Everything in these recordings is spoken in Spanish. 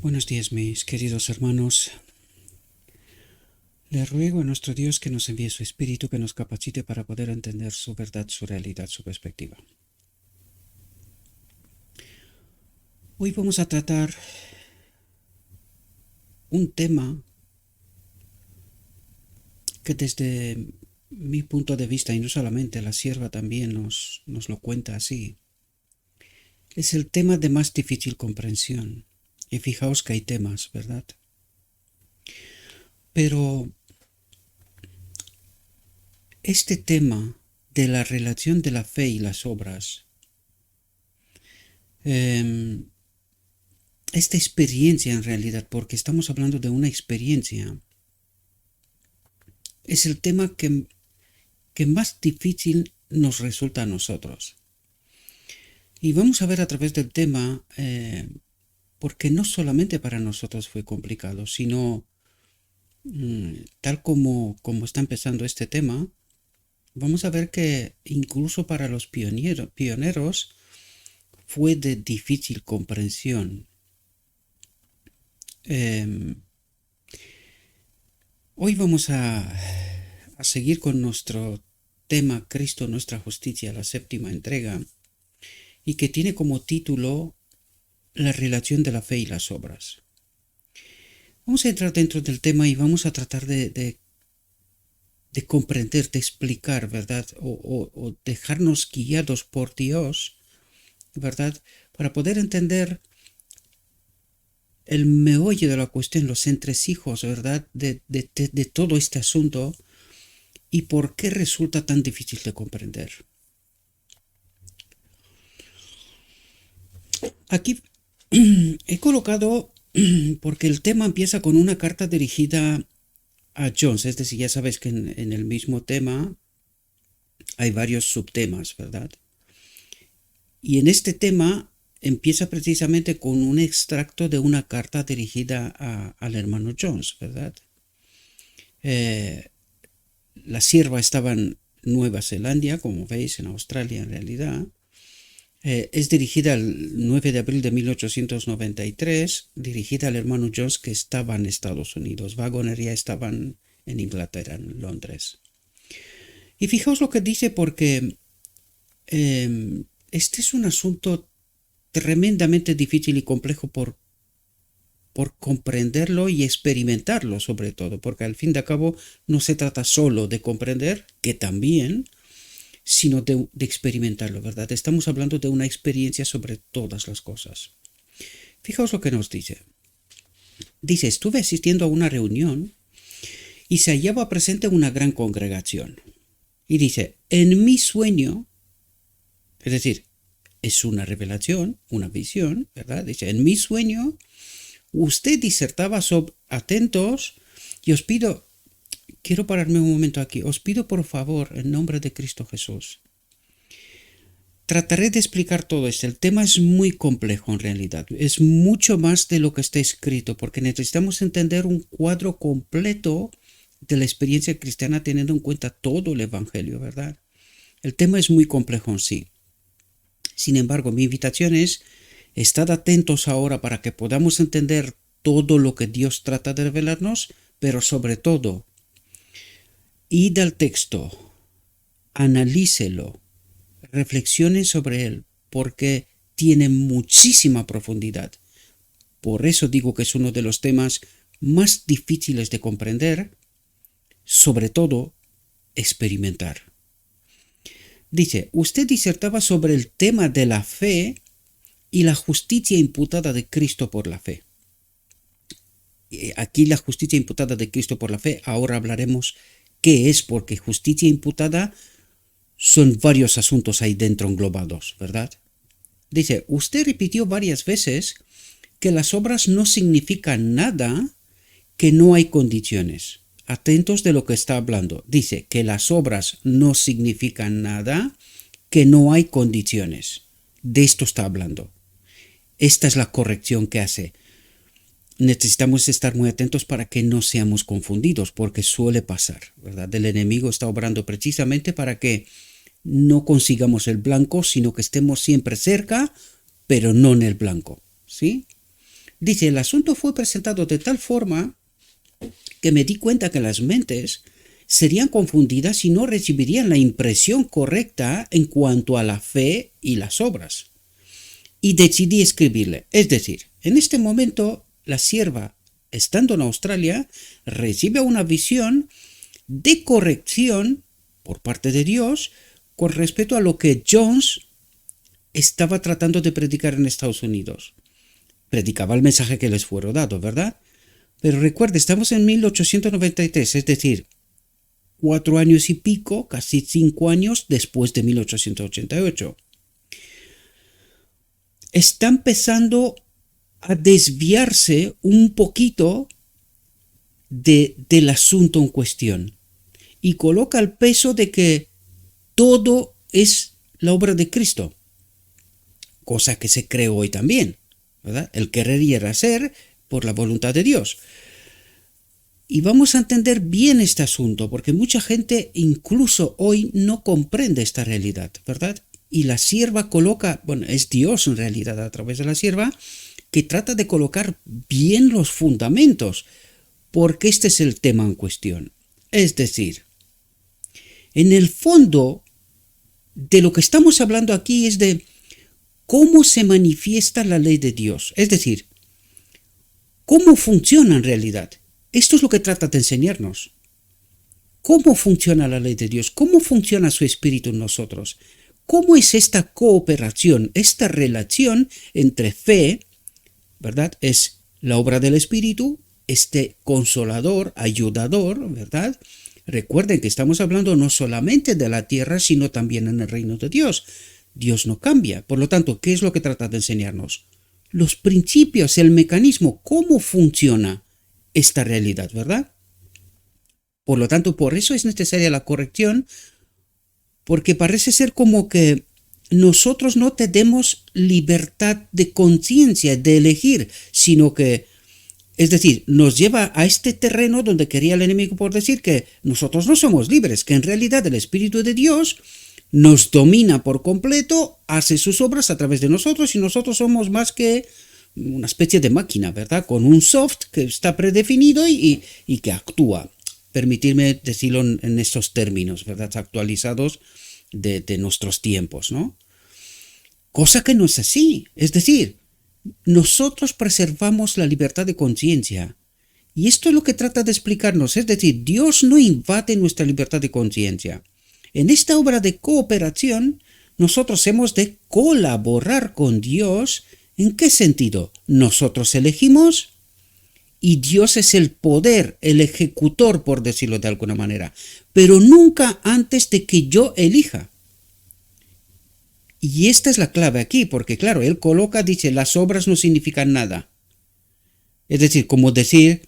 Buenos días, mis queridos hermanos. Le ruego a nuestro Dios que nos envíe su Espíritu, que nos capacite para poder entender su verdad, su realidad, su perspectiva. Hoy vamos a tratar un tema que desde mi punto de vista, y no solamente la sierva también nos lo cuenta así, es el tema de más difícil comprensión. Y fijaos que hay temas, ¿verdad? Pero este tema de la relación de la fe y las obras, esta experiencia en realidad, porque estamos hablando de una experiencia, es el tema que más difícil nos resulta a nosotros. Y vamos a ver a través del tema, porque no solamente para nosotros fue complicado, sino tal como está empezando este tema, vamos a ver que incluso para los pioneros fue de difícil comprensión. Hoy vamos a seguir con nuestro tema Cristo, nuestra justicia, la séptima entrega, y que tiene como título la relación de la fe y las obras. Vamos a entrar dentro del tema y vamos a tratar de comprender, de explicar, ¿verdad? O dejarnos guiados por Dios, ¿verdad? Para poder entender el meollo de la cuestión, los entresijos, ¿verdad? De todo este asunto y por qué resulta tan difícil de comprender. Aquí he colocado, porque el tema empieza con una carta dirigida a Jones, es decir, ya sabes que en el mismo tema hay varios subtemas, ¿verdad? Y en este tema empieza precisamente con un extracto de una carta dirigida al hermano Jones, ¿verdad? La sierva estaba en Nueva Zelanda, como veis, en Australia en realidad. Es dirigida el 9 de abril de 1893, dirigida al hermano Jones que estaba en Estados Unidos. Waggoner ya estaban en Inglaterra, en Londres. Y fijaos lo que dice porque este es un asunto tremendamente difícil y complejo por comprenderlo y experimentarlo sobre todo, porque al fin de cabo no se trata solo de comprender, que también, sino de experimentarlo, ¿verdad? Estamos hablando de una experiencia sobre todas las cosas. Fijaos lo que nos dice. Dice, estuve asistiendo a una reunión y se hallaba presente una gran congregación. Y dice, en mi sueño, es decir, es una revelación, una visión, ¿verdad? Dice, en mi sueño, usted disertaba sobre, atentos, y os pido, quiero pararme un momento aquí, os pido por favor, en nombre de Cristo Jesús, trataré de explicar todo esto. El tema es muy complejo en realidad, es mucho más de lo que está escrito, porque necesitamos entender un cuadro completo de la experiencia cristiana teniendo en cuenta todo el Evangelio, ¿verdad? El tema es muy complejo en sí. Sin embargo, mi invitación es, estad atentos ahora para que podamos entender todo lo que Dios trata de revelarnos, pero sobre todo, id al texto, analícelo, reflexionen sobre él, porque tiene muchísima profundidad. Por eso digo que es uno de los temas más difíciles de comprender, sobre todo experimentar. Dice, usted disertaba sobre el tema de la fe y la justicia imputada de Cristo por la fe. Aquí la justicia imputada de Cristo por la fe, ahora hablaremos qué es, porque justicia imputada son varios asuntos ahí dentro englobados, ¿verdad? Dice, usted repitió varias veces que las obras no significan nada, que no hay condiciones. Atentos de lo que está hablando. Dice que las obras no significan nada, que no hay condiciones. De esto está hablando. Esta es la corrección que hace. Necesitamos estar muy atentos para que no seamos confundidos, porque suele pasar, ¿verdad? El enemigo está obrando precisamente para que no consigamos el blanco, sino que estemos siempre cerca, pero no en el blanco, ¿sí? Dice, el asunto fue presentado de tal forma que me di cuenta que las mentes serían confundidas y no recibirían la impresión correcta en cuanto a la fe y las obras. Y decidí escribirle. Es decir, en este momento la sierva, estando en Australia, recibe una visión de corrección por parte de Dios con respecto a lo que Jones estaba tratando de predicar en Estados Unidos. Predicaba el mensaje que les fue dado, ¿verdad? Pero recuerde, estamos en 1893, es decir, 4 años y pico, casi 5 años después de 1888. Está empezando a desviarse un poquito del asunto en cuestión y coloca el peso de que todo es la obra de Cristo, cosa que se cree hoy también, ¿verdad? El querer y el hacer por la voluntad de Dios. Y vamos a entender bien este asunto, porque mucha gente incluso hoy no comprende esta realidad, ¿verdad? Y la sierva coloca, bueno, es Dios en realidad a través de la sierva, que trata de colocar bien los fundamentos, porque este es el tema en cuestión. Es decir, en el fondo de lo que estamos hablando aquí es de cómo se manifiesta la ley de Dios, es decir, cómo funciona en realidad. Esto es lo que trata de enseñarnos. ¿Cómo funciona la ley de Dios? ¿Cómo funciona su espíritu en nosotros? ¿Cómo es esta cooperación, esta relación entre fe, ¿verdad? Es la obra del espíritu, este consolador, ayudador, ¿verdad? Recuerden que estamos hablando no solamente de la tierra, sino también en el reino de Dios. Dios no cambia. Por lo tanto, ¿qué es lo que trata de enseñarnos? Los principios, el mecanismo, cómo funciona esta realidad, ¿verdad? Por lo tanto, por eso es necesaria la corrección, porque parece ser como que nosotros no tenemos libertad de conciencia, de elegir, sino que, es decir, nos lleva a este terreno donde quería el enemigo por decir que nosotros no somos libres, que en realidad el Espíritu de Dios nos domina por completo, hace sus obras a través de nosotros y nosotros somos más que una especie de máquina, ¿verdad? Con un soft que está predefinido y que actúa. Permitirme decirlo en estos términos, ¿verdad? Actualizados de nuestros tiempos, ¿no? Cosa que no es así. Es decir, nosotros preservamos la libertad de conciencia. Y esto es lo que trata de explicarnos. Es decir, Dios no invade nuestra libertad de conciencia. En esta obra de cooperación, nosotros hemos de colaborar con Dios. ¿En qué sentido? Nosotros elegimos y Dios es el poder, el ejecutor, por decirlo de alguna manera, pero nunca antes de que yo elija. Y esta es la clave aquí, porque claro, él coloca, dice, las obras no significan nada. Es decir, como decir,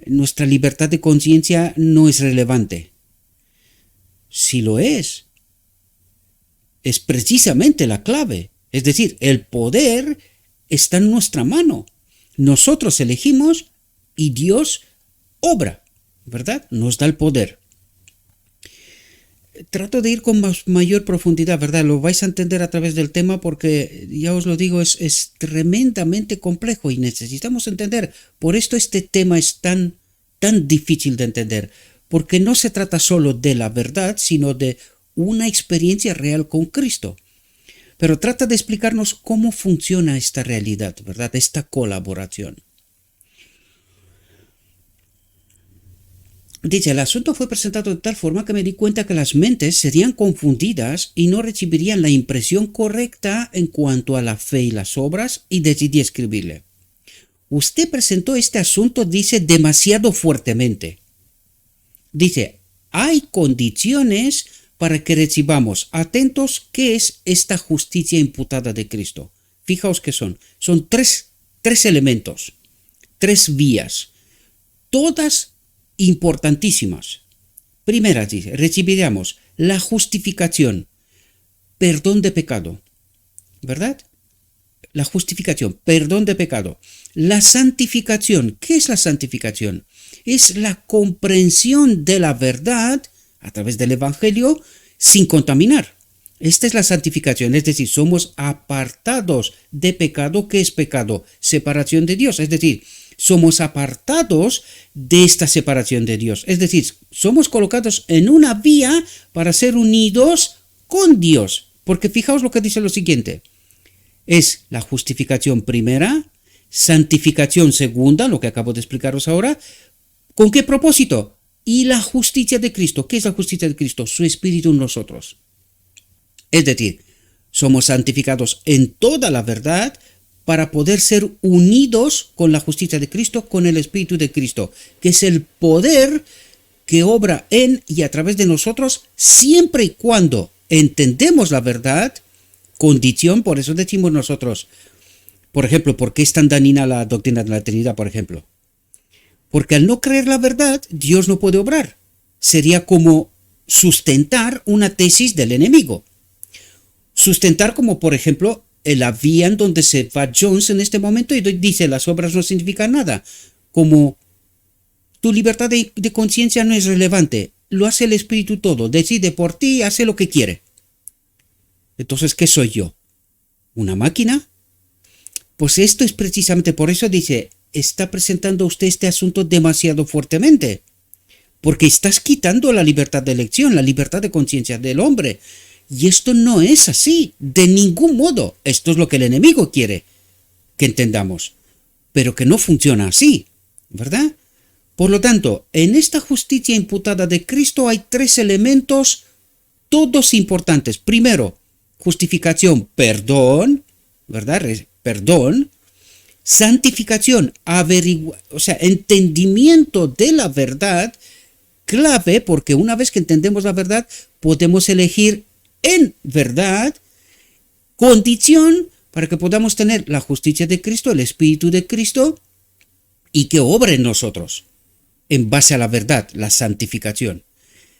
nuestra libertad de conciencia no es relevante. Sí lo es. Es precisamente la clave. Es decir, el poder está en nuestra mano. Nosotros elegimos y Dios obra, ¿verdad? Nos da el poder. Trato de ir con mayor profundidad, ¿verdad? Lo vais a entender a través del tema porque, ya os lo digo, es tremendamente complejo y necesitamos entender. Por esto este tema es tan difícil de entender, porque no se trata solo de la verdad, sino de una experiencia real con Cristo. Pero trata de explicarnos cómo funciona esta realidad, ¿verdad? Esta colaboración. Dice, el asunto fue presentado de tal forma que me di cuenta que las mentes serían confundidas y no recibirían la impresión correcta en cuanto a la fe y las obras, y decidí escribirle. Usted presentó este asunto, dice, demasiado fuertemente. Dice, hay condiciones para que recibamos, atentos, ¿qué es esta justicia imputada de Cristo? Fijaos que son tres elementos, 3 vías, todas importantísimas. Primera dice, recibiremos la justificación, perdón de pecado, ¿verdad? La justificación, perdón de pecado. La santificación, ¿qué es la santificación? Es la comprensión de la verdad a través del Evangelio sin contaminar. Esta es la santificación, es decir, somos apartados de pecado. ¿Qué es pecado? Separación de Dios, es decir, somos apartados de esta separación de Dios, es decir, somos colocados en una vía para ser unidos con Dios, porque fijaos lo que dice lo siguiente, es la justificación primera, santificación segunda, lo que acabo de explicaros ahora. ¿Con qué propósito? Y la justicia de Cristo. ¿Qué es la justicia de Cristo? Su Espíritu en nosotros. Es decir, somos santificados en toda la verdad para poder ser unidos con la justicia de Cristo, con el Espíritu de Cristo, que es el poder que obra en y a través de nosotros siempre y cuando entendemos la verdad, condición, por eso decimos nosotros, por ejemplo, ¿por qué es tan dañina la doctrina de la Trinidad, por ejemplo? Porque al no creer la verdad, Dios no puede obrar. Sería como sustentar una tesis del enemigo. Sustentar como, por ejemplo, la vía en donde se va Jones en este momento y dice las obras no significan nada. Como tu libertad de conciencia no es relevante. Lo hace el Espíritu todo. Decide por ti, hace lo que quiere. Entonces, ¿qué soy yo? ¿Una máquina? Pues esto es precisamente por eso dice, está presentando usted este asunto demasiado fuertemente. Porque estás quitando la libertad de elección, la libertad de conciencia del hombre. Y esto no es así, de ningún modo. Esto es lo que el enemigo quiere que entendamos, pero que no funciona así, ¿verdad? Por lo tanto, en esta justicia imputada de Cristo hay tres elementos, todos importantes. Primero, justificación, perdón, ¿verdad? Perdón. Santificación, entendimiento de la verdad, clave, porque una vez que entendemos la verdad, podemos elegir en verdad, condición para que podamos tener la justicia de Cristo, el Espíritu de Cristo, y que obre en nosotros, en base a la verdad, la santificación.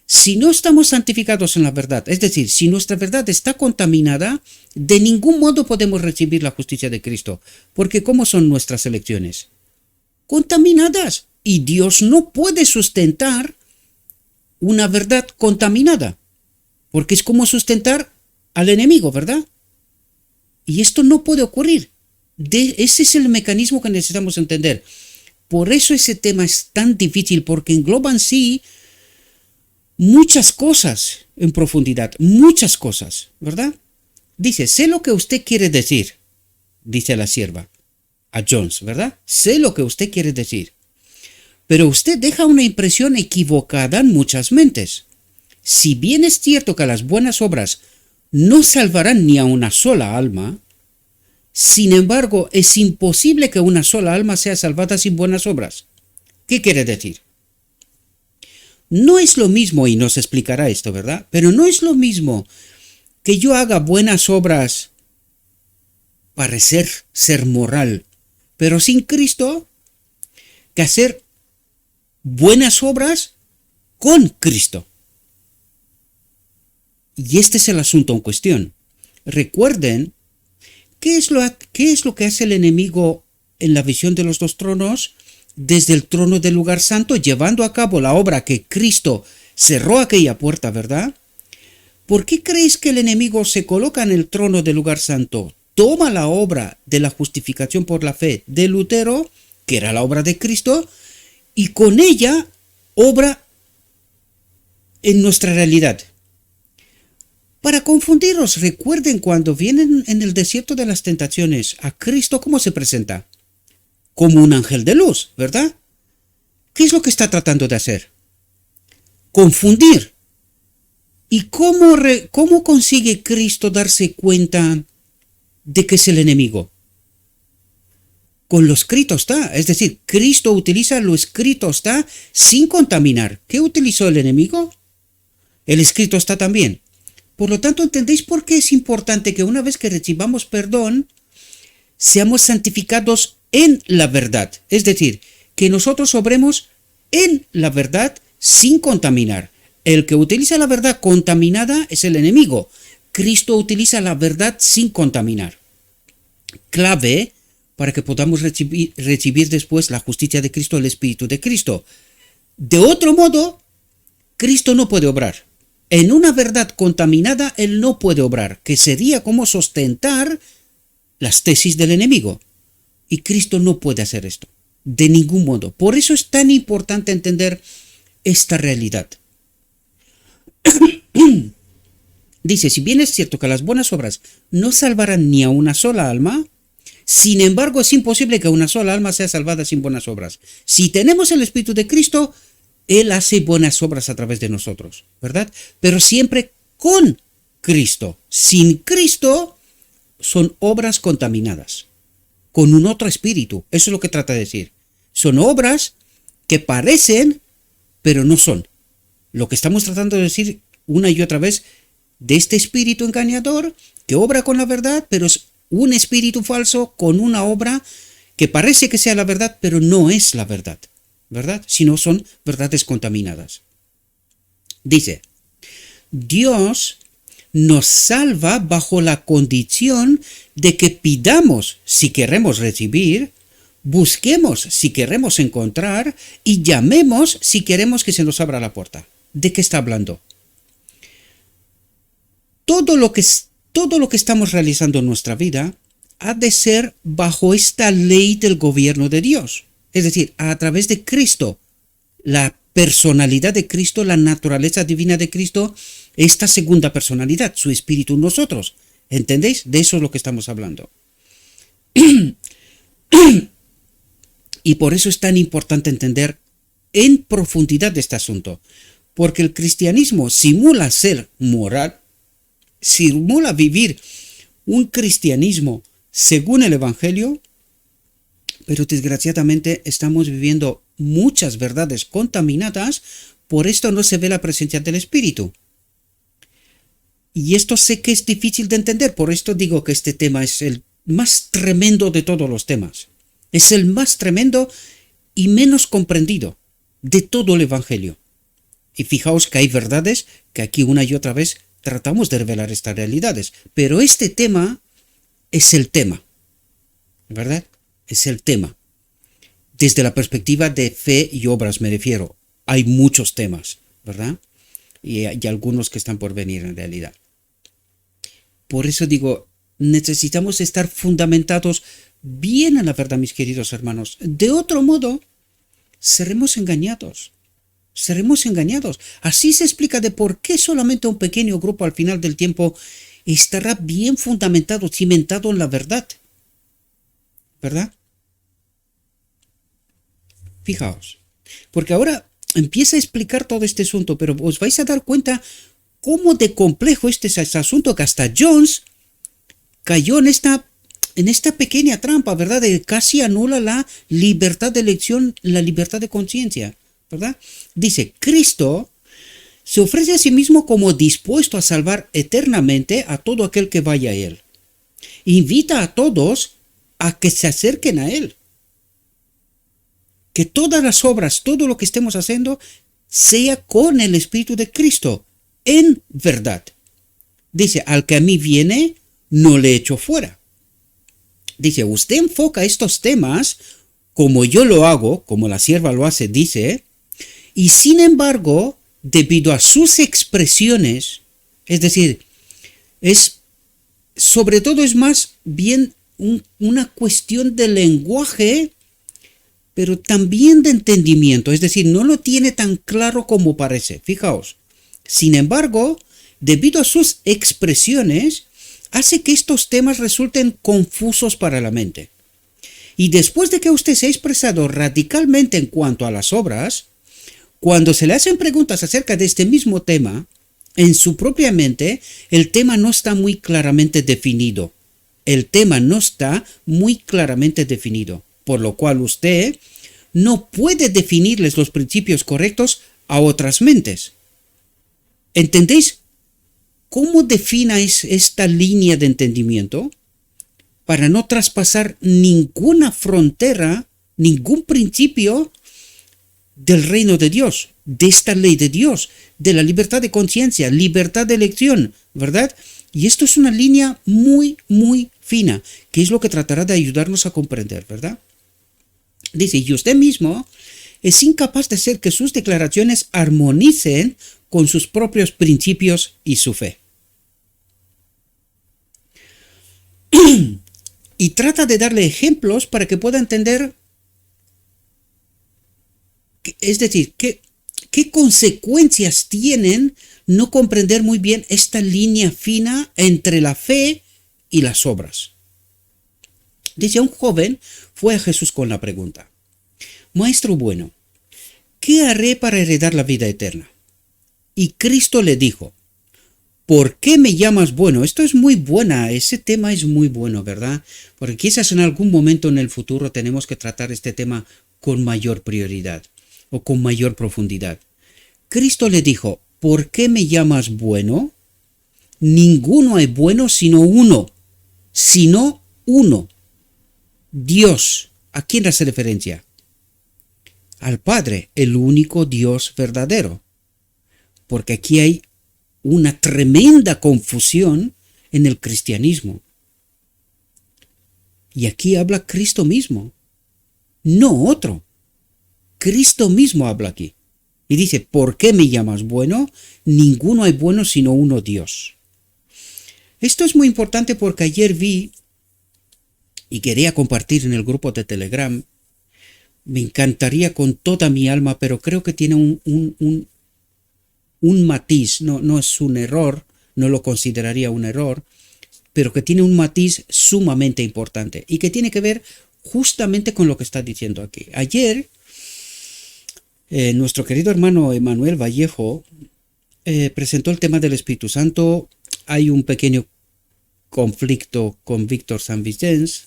Si no estamos santificados en la verdad, es decir, si nuestra verdad está contaminada, de ningún modo podemos recibir la justicia de Cristo, porque ¿cómo son nuestras elecciones? Contaminadas, y Dios no puede sustentar una verdad contaminada. Porque es como sustentar al enemigo, ¿verdad? Y esto no puede ocurrir. Ese es el mecanismo que necesitamos entender. Por eso ese tema es tan difícil, porque engloba en sí muchas cosas en profundidad, muchas cosas, ¿verdad? Dice, sé lo que usted quiere decir, dice la sierva a Jones, ¿verdad? Sé lo que usted quiere decir. Pero usted deja una impresión equivocada en muchas mentes. Si bien es cierto que las buenas obras no salvarán ni a una sola alma, sin embargo, es imposible que una sola alma sea salvada sin buenas obras. ¿Qué quiere decir? No es lo mismo, y nos explicará esto, ¿verdad? Pero no es lo mismo que yo haga buenas obras para ser moral, pero sin Cristo, que hacer buenas obras con Cristo. Y este es el asunto en cuestión. Recuerden, ¿qué es lo que hace el enemigo en la visión de los dos tronos? Desde el trono del lugar santo, llevando a cabo la obra que Cristo cerró aquella puerta, ¿verdad? ¿Por qué creéis que el enemigo se coloca en el trono del lugar santo? Toma la obra de la justificación por la fe de Lutero, que era la obra de Cristo, y con ella obra en nuestra realidad. Para confundiros, recuerden cuando vienen en el desierto de las tentaciones a Cristo, ¿cómo se presenta? Como un ángel de luz, ¿verdad? ¿Qué es lo que está tratando de hacer? Confundir. ¿Y cómo consigue Cristo darse cuenta de que es el enemigo? Con lo escrito está, es decir, Cristo utiliza lo escrito está sin contaminar. ¿Qué utilizó el enemigo? El escrito está también. Por lo tanto, ¿entendéis por qué es importante que una vez que recibamos perdón, seamos santificados en la verdad? Es decir, que nosotros obremos en la verdad sin contaminar. El que utiliza la verdad contaminada es el enemigo. Cristo utiliza la verdad sin contaminar. Clave para que podamos recibir después la justicia de Cristo, el Espíritu de Cristo. De otro modo, Cristo no puede obrar. En una verdad contaminada él no puede obrar, que sería como sustentar las tesis del enemigo. Y Cristo no puede hacer esto, de ningún modo. Por eso es tan importante entender esta realidad. Dice, si bien es cierto que las buenas obras no salvarán ni a una sola alma, sin embargo es imposible que una sola alma sea salvada sin buenas obras. Si tenemos el Espíritu de Cristo, Él hace buenas obras a través de nosotros, ¿verdad? Pero siempre con Cristo. Sin Cristo son obras contaminadas, con un otro espíritu. Eso es lo que trata de decir. Son obras que parecen, pero no son. Lo que estamos tratando de decir una y otra vez de este espíritu engañador que obra con la verdad, pero es un espíritu falso con una obra que parece que sea la verdad, pero no es la verdad, ¿verdad? Sino son verdades contaminadas. Dice, Dios nos salva bajo la condición de que pidamos si queremos recibir, busquemos si queremos encontrar y llamemos si queremos que se nos abra la puerta. ¿De qué está hablando? Todo lo que estamos realizando en nuestra vida ha de ser bajo esta ley del gobierno de Dios. Es decir, a través de Cristo, la personalidad de Cristo, la naturaleza divina de Cristo, esta segunda personalidad, su espíritu en nosotros. ¿Entendéis? De eso es lo que estamos hablando. Y por eso es tan importante entender en profundidad este asunto. Porque el cristianismo simula ser moral, simula vivir un cristianismo según el Evangelio, pero desgraciadamente estamos viviendo muchas verdades contaminadas, por esto no se ve la presencia del Espíritu. Y esto sé que es difícil de entender, por esto digo que este tema es el más tremendo de todos los temas. Es el más tremendo y menos comprendido de todo el Evangelio. Y fijaos que hay verdades que aquí una y otra vez tratamos de revelar estas realidades, pero este tema es el tema, ¿verdad? Es el tema. Desde la perspectiva de fe y obras me refiero. Hay muchos temas, ¿verdad? Y hay algunos que están por venir en realidad. Por eso digo, necesitamos estar fundamentados bien en la verdad, mis queridos hermanos. De otro modo, seremos engañados. Seremos engañados. Así se explica de por qué solamente un pequeño grupo al final del tiempo estará bien fundamentado, cimentado en la verdad. ¿Verdad? Fijaos. Porque ahora empieza a explicar todo este asunto, pero os vais a dar cuenta cómo de complejo este es este asunto, que hasta Jones cayó en esta pequeña trampa, ¿verdad? De casi anula la libertad de elección, la libertad de conciencia. ¿Verdad? Dice, Cristo se ofrece a sí mismo como dispuesto a salvar eternamente a todo aquel que vaya a Él. Invita a todos a que se acerquen a Él. Que todas las obras, todo lo que estemos haciendo, sea con el Espíritu de Cristo, en verdad. Dice, al que a mí viene, no le echo fuera. Dice, usted enfoca estos temas como yo lo hago, como la sierva lo hace, dice, y sin embargo, debido a sus expresiones, es decir, sobre todo es más bien una cuestión de lenguaje, pero también de entendimiento, es decir, no lo tiene tan claro como parece, fijaos. Sin embargo, debido a sus expresiones, hace que estos temas resulten confusos para la mente. Y después de que usted se ha expresado radicalmente en cuanto a las obras, cuando se le hacen preguntas acerca de este mismo tema, en su propia mente, el tema no está muy claramente definido. El tema no está muy claramente definido, por lo cual usted no puede definirles los principios correctos a otras mentes. ¿Entendéis cómo defináis esta línea de entendimiento? Para no traspasar ninguna frontera, ningún principio del reino de Dios, de esta ley de Dios, de la libertad de conciencia, libertad de elección, ¿verdad? Y esto es una línea muy, muy fina, que es lo que tratará de ayudarnos a comprender, ¿verdad? Dice, y usted mismo, es incapaz de hacer que sus declaraciones armonicen con sus propios principios y su fe. Y trata de darle ejemplos para que pueda entender, es decir, qué consecuencias tienen no comprender muy bien esta línea fina entre la fe y las obras. Dice, un joven fue a Jesús con la pregunta: Maestro bueno, ¿qué haré para heredar la vida eterna? Y Cristo le dijo: ¿por qué me llamas bueno? Esto es muy buena, ese tema es muy bueno, ¿verdad? Porque quizás en algún momento en el futuro tenemos que tratar este tema con mayor prioridad o con mayor profundidad. Cristo le dijo: ¿por qué me llamas bueno? Ninguno es bueno sino uno, Dios. ¿A quién hace referencia? Al Padre, el único Dios verdadero. Porque aquí hay una tremenda confusión en el cristianismo. Y aquí habla Cristo mismo, no otro. Cristo mismo habla aquí. Y dice: ¿por qué me llamas bueno? Ninguno hay bueno sino uno, Dios. Esto es muy importante porque ayer vi y quería compartir en el grupo de Telegram. Me encantaría con toda mi alma, pero creo que tiene un matiz, no es un error, no lo consideraría un error, pero que tiene un matiz sumamente importante y que tiene que ver justamente con lo que está diciendo aquí. Ayer, nuestro querido hermano Emanuel Vallejo presentó el tema del Espíritu Santo. Hay un pequeño conflicto con Víctor San Vicens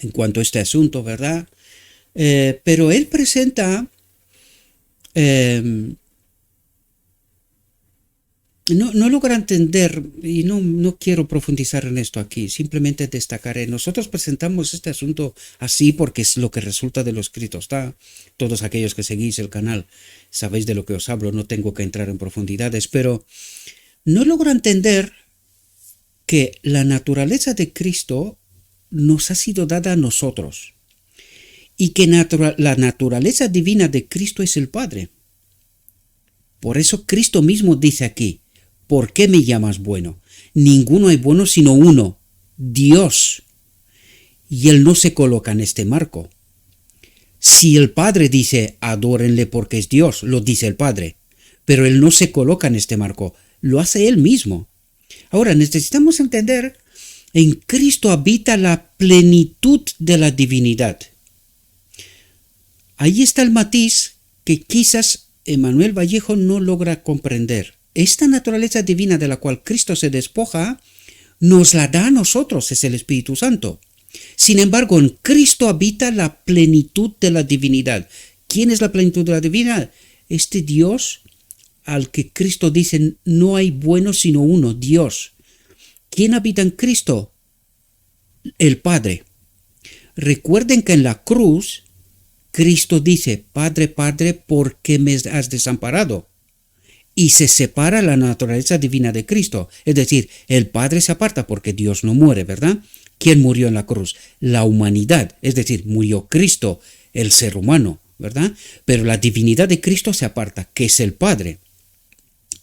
en cuanto a este asunto, ¿verdad? Pero él presenta no logra entender, y no quiero profundizar en esto aquí, simplemente destacaré. Nosotros presentamos este asunto así porque es lo que resulta de lo escrito está. Todos aquellos que seguís el canal sabéis de lo que os hablo, no tengo que entrar en profundidades, pero no logra entender que la naturaleza de Cristo nos ha sido dada a nosotros y que la naturaleza divina de Cristo es el Padre. Por eso Cristo mismo dice aquí: ¿por qué me llamas bueno? Ninguno hay bueno sino uno, Dios. Y Él no se coloca en este marco. Si el Padre dice adórenle porque es Dios, lo dice el Padre, pero Él no se coloca en este marco, lo hace Él mismo. Ahora necesitamos entender, en Cristo habita la plenitud de la divinidad. Ahí está el matiz que quizás Emanuel Vallejo no logra comprender. Esta naturaleza divina de la cual Cristo se despoja, nos la da a nosotros, es el Espíritu Santo. Sin embargo, en Cristo habita la plenitud de la divinidad. ¿Quién es la plenitud de la divinidad? Este Dios al que Cristo dice: no hay bueno sino uno, Dios. ¿Quién habita en Cristo? El Padre. Recuerden que en la cruz, Cristo dice: Padre, Padre, ¿por qué me has desamparado? Y se separa la naturaleza divina de Cristo. Es decir, el Padre se aparta porque Dios no muere, ¿verdad? ¿Quién murió en la cruz? La humanidad. Es decir, murió Cristo, el ser humano, ¿verdad? Pero la divinidad de Cristo se aparta, que es el Padre.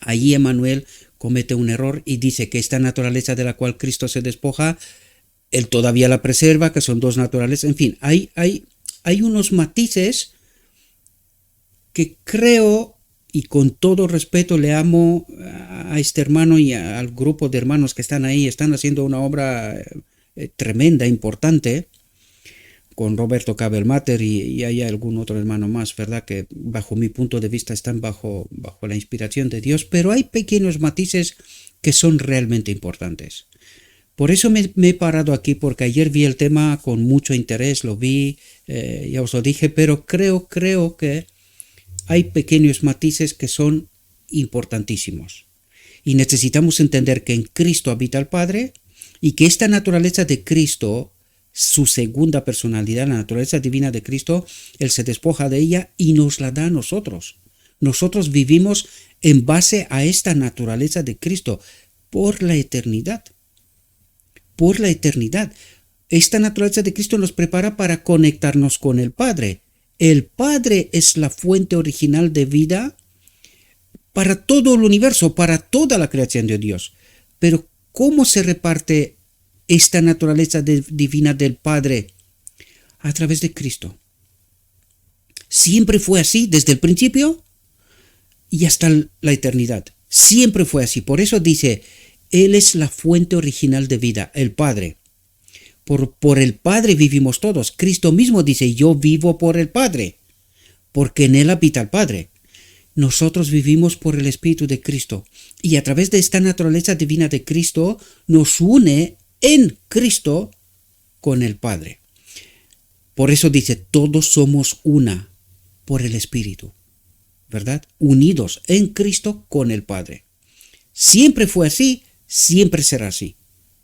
Allí Emanuel comete un error y dice que esta naturaleza de la cual Cristo se despoja, Él todavía la preserva, que son dos naturalezas. En fin, hay unos matices que creo, y con todo respeto le amo a este hermano y al grupo de hermanos que están ahí, están haciendo una obra tremenda, importante, con Roberto Cabelmater y hay algún otro hermano más, ¿verdad? Que bajo mi punto de vista están bajo la inspiración de Dios, pero hay pequeños matices que son realmente importantes. Por eso me he parado aquí, porque ayer vi el tema con mucho interés, lo vi, ya os lo dije, pero creo que hay pequeños matices que son importantísimos. Y necesitamos entender que en Cristo habita el Padre y que esta naturaleza de Cristo, su segunda personalidad, la naturaleza divina de Cristo, Él se despoja de ella y nos la da a nosotros. Nosotros vivimos en base a esta naturaleza de Cristo por la eternidad. Por la eternidad. Esta naturaleza de Cristo nos prepara para conectarnos con el Padre. El Padre es la fuente original de vida para todo el universo, para toda la creación de Dios. Pero ¿cómo se reparte esta naturaleza divina del Padre? A través de Cristo. Siempre fue así desde el principio y hasta la eternidad. Siempre fue así. Por eso dice, Él es la fuente original de vida, el Padre. Por el Padre vivimos todos. Cristo mismo dice, yo vivo por el Padre, porque en Él habita el Padre. Nosotros vivimos por el Espíritu de Cristo. Y a través de esta naturaleza divina de Cristo, nos une en Cristo con el Padre. Por eso dice, todos somos una por el Espíritu, ¿verdad? Unidos en Cristo con el Padre. Siempre fue así, siempre será así.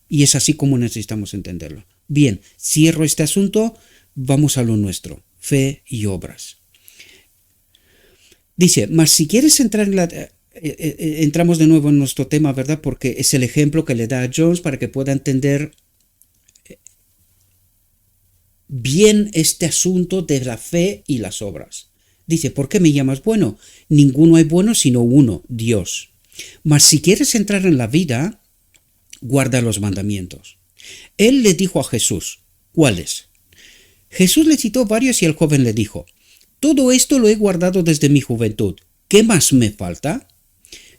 Y es así como necesitamos entenderlo. Bien, cierro este asunto, vamos a lo nuestro, fe y obras. Dice, mas si quieres entrar en entramos de nuevo en nuestro tema, ¿verdad? Porque es el ejemplo que le da a Jones para que pueda entender bien este asunto de la fe y las obras. Dice, ¿por qué me llamas bueno? Ninguno hay bueno sino uno, Dios. Mas si quieres entrar en la vida, guarda los mandamientos. Él le dijo a Jesús, ¿cuáles? Jesús le citó varios y el joven le dijo, todo esto lo he guardado desde mi juventud. ¿Qué más me falta?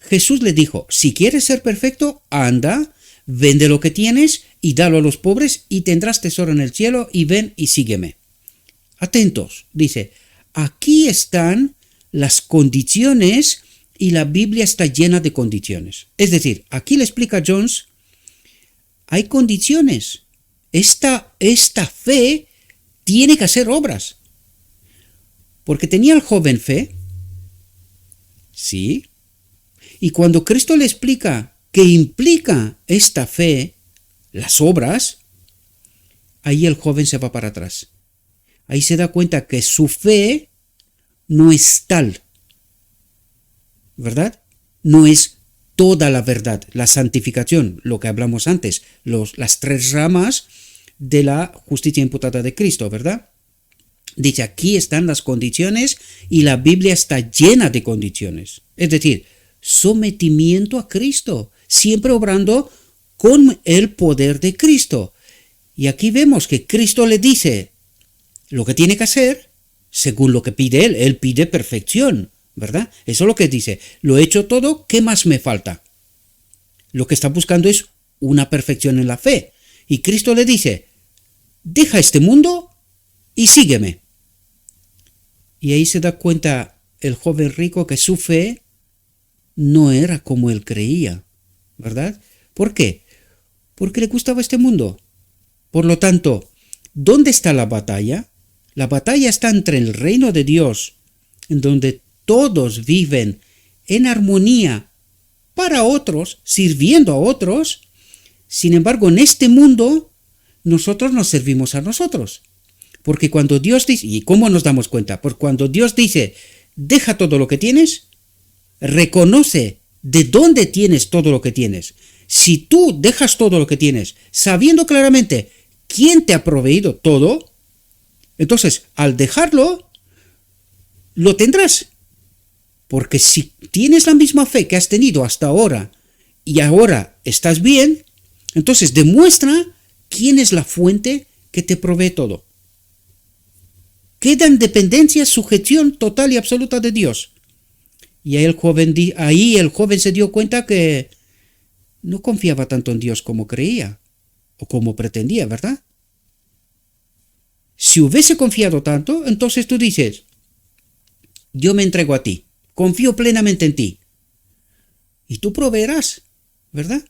Jesús le dijo, si quieres ser perfecto, anda, vende lo que tienes y dalo a los pobres y tendrás tesoro en el cielo y ven y sígueme. Atentos, dice, aquí están las condiciones y la Biblia está llena de condiciones. Es decir, aquí le explica Jones, hay condiciones. Esta fe tiene que hacer obras. Porque tenía el joven fe, sí, y cuando Cristo le explica qué implica esta fe, las obras, ahí el joven se va para atrás. Ahí se da cuenta que su fe no es tal, ¿verdad? No es toda la verdad, la santificación, lo que hablamos antes, las tres ramas de la justicia imputada de Cristo, ¿verdad? Dice, aquí están las condiciones y la Biblia está llena de condiciones. Es decir, sometimiento a Cristo, siempre obrando con el poder de Cristo. Y aquí vemos que Cristo le dice lo que tiene que hacer según lo que pide Él. Él pide perfección, ¿verdad? Eso es lo que dice. Lo he hecho todo, ¿qué más me falta? Lo que está buscando es una perfección en la fe. Y Cristo le dice, deja este mundo y sígueme. Y ahí se da cuenta el joven rico que su fe no era como él creía, ¿verdad? ¿Por qué? Porque le gustaba este mundo. Por lo tanto, ¿dónde está la batalla? La batalla está entre el reino de Dios, en donde todos viven en armonía para otros, sirviendo a otros. Sin embargo, en este mundo, nosotros nos servimos a nosotros. Porque cuando Dios dice, ¿y cómo nos damos cuenta? Porque cuando Dios dice, deja todo lo que tienes, reconoce de dónde tienes todo lo que tienes. Si tú dejas todo lo que tienes, sabiendo claramente quién te ha proveído todo, entonces al dejarlo, lo tendrás. Porque si tienes la misma fe que has tenido hasta ahora y ahora estás bien, entonces demuestra quién es la fuente que te provee todo. Queda en dependencia, sujeción total y absoluta de Dios. Y ahí el joven se dio cuenta que no confiaba tanto en Dios como creía o como pretendía, ¿verdad? Si hubiese confiado tanto, entonces tú dices, yo me entrego a ti, confío plenamente en ti y tú proveerás, ¿verdad?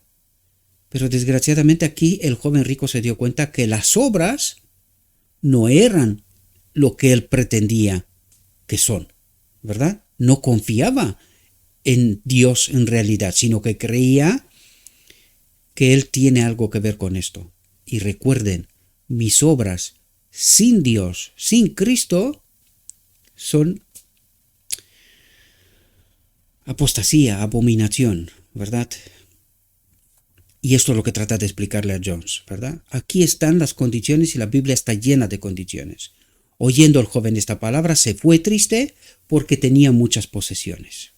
Pero desgraciadamente aquí el joven rico se dio cuenta que las obras no eran lo que él pretendía que son, ¿verdad? No confiaba en Dios en realidad, sino que creía que Él tiene algo que ver con esto. Y recuerden, mis obras sin Dios, sin Cristo, son apostasía, abominación, ¿verdad? Y esto es lo que trata de explicarle a Jones, ¿verdad? Aquí están las condiciones y la Biblia está llena de condiciones. Oyendo el joven esta palabra, se fue triste porque tenía muchas posesiones.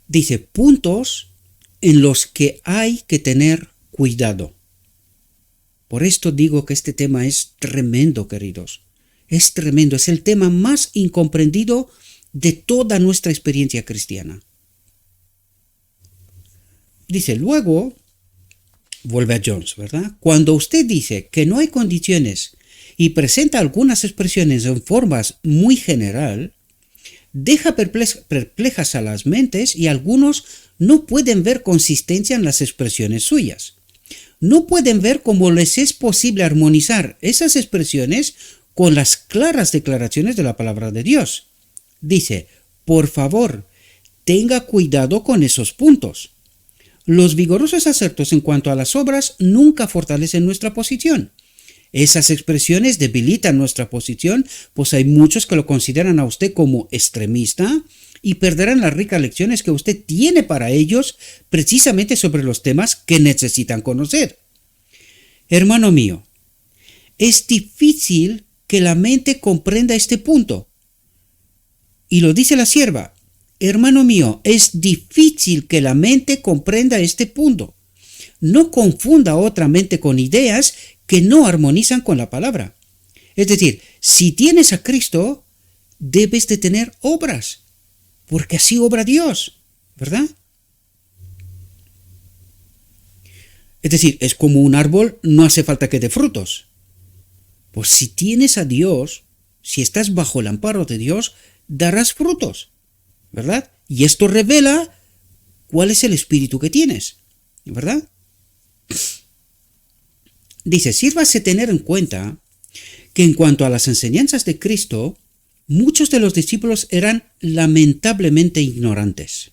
Dice, puntos en los que hay que tener cuidado. Por esto digo que este tema es tremendo, queridos. Es tremendo, es el tema más incomprendido de toda nuestra experiencia cristiana. Dice, luego, vuelve a Jones, ¿verdad? Cuando usted dice que no hay condiciones y presenta algunas expresiones en formas muy general, deja perplejas a las mentes y algunos no pueden ver consistencia en las expresiones suyas. No pueden ver cómo les es posible armonizar esas expresiones con las claras declaraciones de la palabra de Dios. Dice, por favor, tenga cuidado con esos puntos. Los vigorosos acertos en cuanto a las obras nunca fortalecen nuestra posición. Esas expresiones debilitan nuestra posición, pues hay muchos que lo consideran a usted como extremista y perderán las ricas lecciones que usted tiene para ellos precisamente sobre los temas que necesitan conocer. Hermano mío, es difícil que la mente comprenda este punto. Y lo dice la sierva, hermano mío, es difícil que la mente comprenda este punto. No confunda otra mente con ideas que no armonizan con la palabra. Es decir, si tienes a Cristo, debes de tener obras, porque así obra Dios, ¿verdad? Es decir, es como un árbol, no hace falta que dé frutos. Pues si tienes a Dios, si estás bajo el amparo de Dios, darás frutos, ¿verdad? Y esto revela cuál es el espíritu que tienes, ¿verdad? Dice, sírvase tener en cuenta que en cuanto a las enseñanzas de Cristo, muchos de los discípulos eran lamentablemente ignorantes.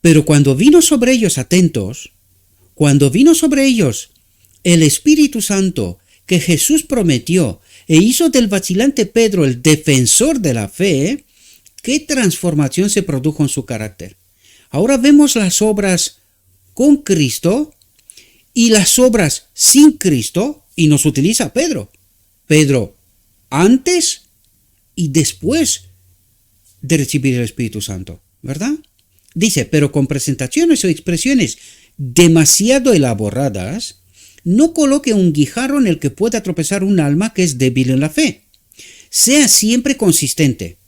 Pero cuando vino sobre ellos atentos, cuando vino sobre ellos el Espíritu Santo que Jesús prometió e hizo del vacilante Pedro el defensor de la fe, ¿qué transformación se produjo en su carácter? Ahora vemos las obras con Cristo y las obras sin Cristo, y nos utiliza Pedro. Pedro antes y después de recibir el Espíritu Santo, ¿verdad? Dice, pero con presentaciones o expresiones demasiado elaboradas, no coloque un guijarro en el que pueda tropezar un alma que es débil en la fe. Sea siempre consistente,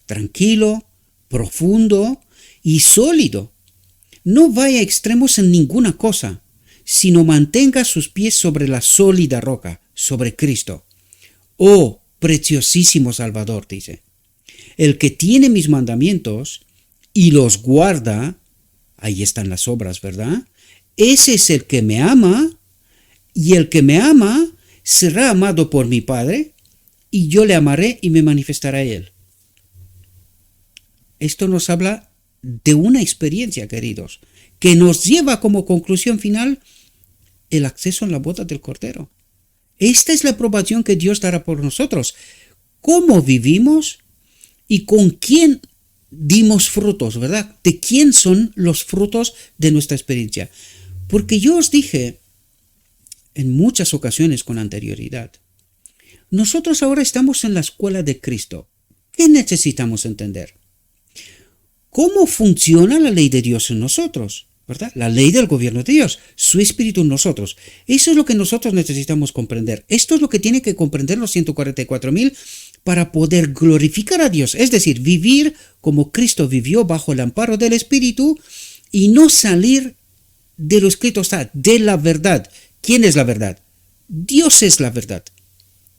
tranquilo, profundo y sólido. No vaya a extremos en ninguna cosa, sino mantenga sus pies sobre la sólida roca, sobre Cristo. Oh, preciosísimo Salvador, dice. El que tiene mis mandamientos y los guarda, ahí están las obras, ¿verdad? Ese es el que me ama, y el que me ama será amado por mi Padre, y yo le amaré y me manifestará a él. Esto nos habla de una experiencia, queridos, que nos lleva como conclusión final el acceso en la boda del Cordero. Esta es la aprobación que Dios dará por nosotros. ¿Cómo vivimos y con quién dimos frutos, verdad? ¿De quién son los frutos de nuestra experiencia? Porque yo os dije en muchas ocasiones con anterioridad, nosotros ahora estamos en la escuela de Cristo. ¿Qué necesitamos entender? ¿Cómo funciona la ley de Dios en nosotros? ¿Verdad? La ley del gobierno de Dios, su espíritu en nosotros. Eso es lo que nosotros necesitamos comprender. Esto es lo que tienen que comprender los 144,000 para poder glorificar a Dios. Es decir, vivir como Cristo vivió bajo el amparo del Espíritu y no salir de lo escrito está, de la verdad. ¿Quién es la verdad? Dios es la verdad.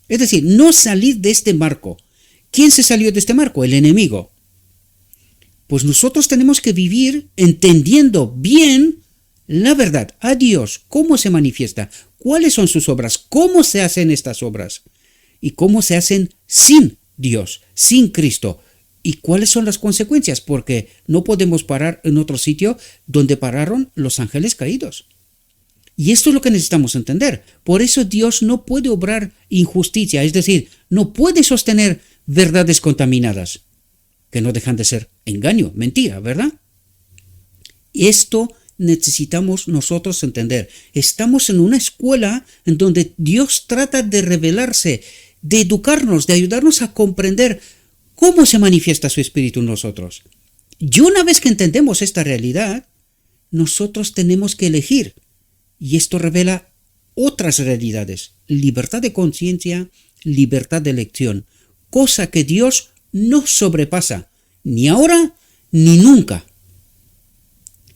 Es decir, no salir de este marco. ¿Quién se salió de este marco? El enemigo. Pues nosotros tenemos que vivir entendiendo bien la verdad, a Dios, cómo se manifiesta, cuáles son sus obras, cómo se hacen estas obras y cómo se hacen sin Dios, sin Cristo. ¿Y cuáles son las consecuencias? Porque no podemos parar en otro sitio donde pararon los ángeles caídos. Y esto es lo que necesitamos entender. Por eso Dios no puede obrar injusticia, es decir, no puede sostener verdades contaminadas, que no dejan de ser engaño, mentira, ¿verdad? Esto necesitamos nosotros entender. Estamos en una escuela en donde Dios trata de revelarse, de educarnos, de ayudarnos a comprender cómo se manifiesta su Espíritu en nosotros. Y una vez que entendemos esta realidad, nosotros tenemos que elegir. Y esto revela otras realidades. Libertad de conciencia, libertad de elección. Cosa que Dios no sobrepasa, ni ahora ni nunca.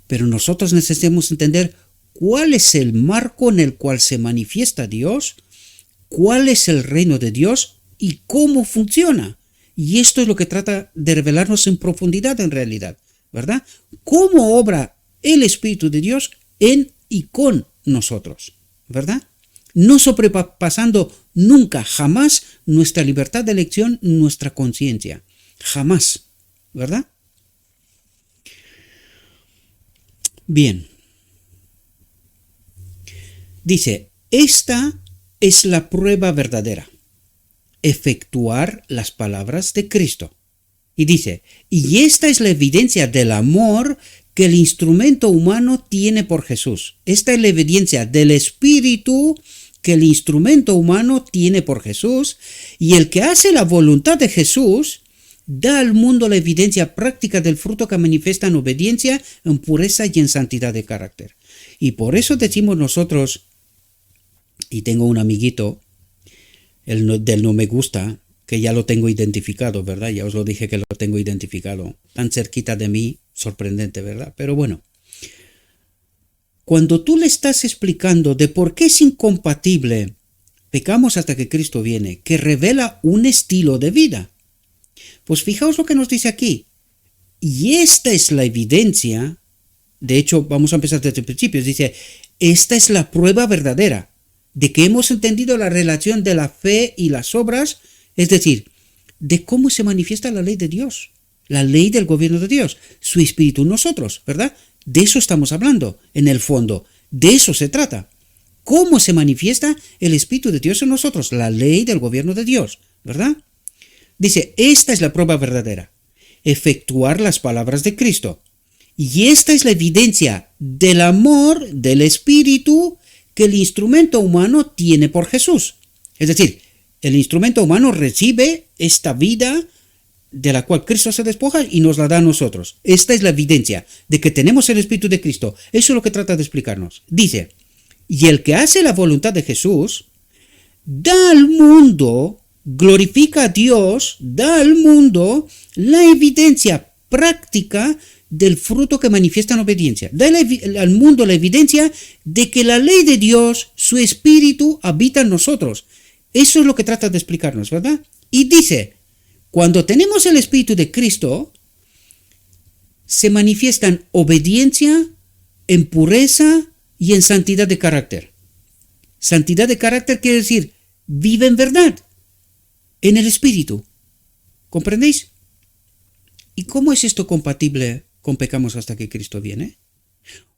Pero nosotros necesitamos entender cuál es el marco en el cual se manifiesta Dios, cuál es el reino de Dios y cómo funciona. Y esto es lo que trata de revelarnos en profundidad en realidad, ¿verdad? Cómo obra el Espíritu de Dios en y con nosotros, ¿verdad? No sobrepasando nunca, jamás nuestra libertad de elección, nuestra conciencia. Jamás, ¿verdad? Bien. Dice, esta es la prueba verdadera. Efectuar las palabras de Cristo. Y dice, y esta es la evidencia del amor que el instrumento humano tiene por Jesús. Esta es la evidencia del Espíritu que el instrumento humano tiene por Jesús, y el que hace la voluntad de Jesús da al mundo la evidencia práctica del fruto que manifiesta en obediencia, en pureza y en santidad de carácter. Y por eso decimos nosotros, y tengo un amiguito, del no me gusta, que ya lo tengo identificado, ¿verdad? Ya os lo dije que lo tengo identificado, tan cerquita de mí, sorprendente, ¿verdad? Pero bueno, cuando tú le estás explicando de por qué es incompatible pecamos hasta que Cristo viene, que revela un estilo de vida, pues fijaos lo que nos dice aquí. Y esta es la evidencia, de hecho vamos a empezar desde el principio, dice, esta es la prueba verdadera de que hemos entendido la relación de la fe y las obras, es decir, de cómo se manifiesta la ley de Dios, la ley del gobierno de Dios, su Espíritu en nosotros, ¿verdad? De eso estamos hablando, en el fondo, de eso se trata. ¿Cómo se manifiesta el Espíritu de Dios en nosotros? La ley del gobierno de Dios, ¿verdad? Dice, esta es la prueba verdadera, efectuar las palabras de Cristo. Y esta es la evidencia del amor del Espíritu que el instrumento humano tiene por Jesús. Es decir, el instrumento humano recibe esta vida de la cual Cristo se despoja y nos la da a nosotros. Esta es la evidencia de que tenemos el Espíritu de Cristo. Eso es lo que trata de explicarnos. Dice, y el que hace la voluntad de Jesús, da al mundo, glorifica a Dios, da al mundo la evidencia práctica del fruto que manifiesta en obediencia. Da al mundo la evidencia de que la ley de Dios, su Espíritu, habita en nosotros. Eso es lo que trata de explicarnos, ¿verdad? Y dice, cuando tenemos el Espíritu de Cristo, se manifiesta en obediencia, en pureza y en santidad de carácter. Santidad de carácter quiere decir, vive en verdad, en el Espíritu. ¿Comprendéis? ¿Y cómo es esto compatible con pecamos hasta que Cristo viene?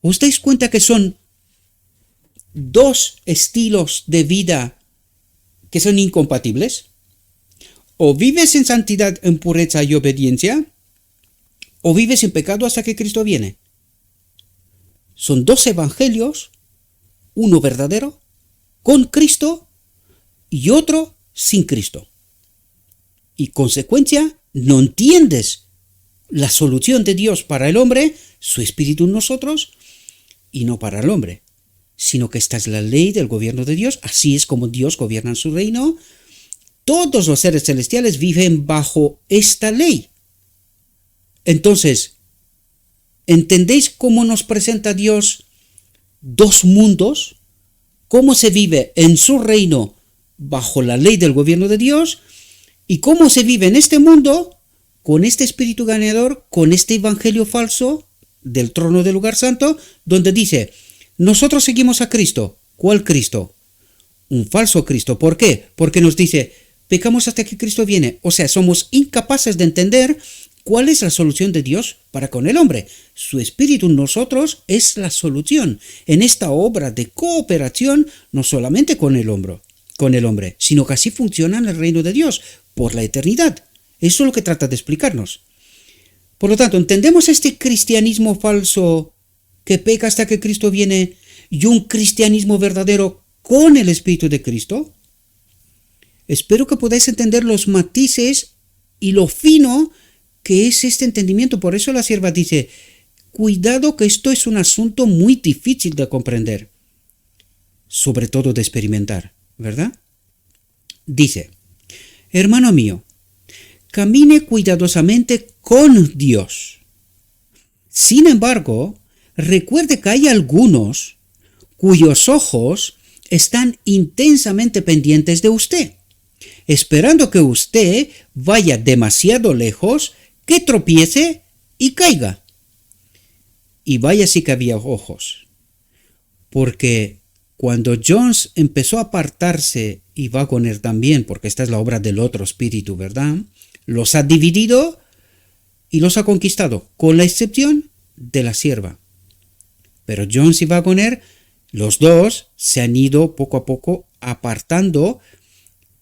¿Os dais cuenta que son dos estilos de vida que son incompatibles? O vives en santidad, en pureza y obediencia, o vives en pecado hasta que Cristo viene. Son dos evangelios, uno verdadero, con Cristo, y otro sin Cristo. Y consecuencia, no entiendes la solución de Dios para el hombre, su Espíritu en nosotros, y no para el hombre, sino que esta es la ley del gobierno de Dios, así es como Dios gobierna en su reino. Todos los seres celestiales viven bajo esta ley. Entonces, ¿entendéis cómo nos presenta Dios dos mundos? ¿Cómo se vive en su reino bajo la ley del gobierno de Dios? ¿Y cómo se vive en este mundo con este espíritu ganador, con este evangelio falso del trono del lugar santo, donde dice, nosotros seguimos a Cristo? ¿Cuál Cristo? Un falso Cristo. ¿Por qué? Porque nos dice, pecamos hasta que Cristo viene. O sea, somos incapaces de entender cuál es la solución de Dios para con el hombre. Su Espíritu en nosotros es la solución en esta obra de cooperación, no solamente con el hombre, sino que así funciona en el reino de Dios por la eternidad. Eso es lo que trata de explicarnos. Por lo tanto, entendemos este cristianismo falso que peca hasta que Cristo viene y un cristianismo verdadero con el Espíritu de Cristo? Espero que podáis entender los matices y lo fino que es este entendimiento. Por eso la sierva dice, cuidado que esto es un asunto muy difícil de comprender, sobre todo de experimentar, ¿verdad? Dice, hermano mío, camine cuidadosamente con Dios. Sin embargo, recuerde que hay algunos cuyos ojos están intensamente pendientes de usted, esperando que usted vaya demasiado lejos, que tropiece y caiga. Y vaya sí que había ojos, porque cuando Jones empezó a apartarse, y Waggoner también, porque esta es la obra del otro espíritu, ¿verdad? Los ha dividido y los ha conquistado, con la excepción de la sierva. Pero Jones y Waggoner, los dos, se han ido poco a poco apartando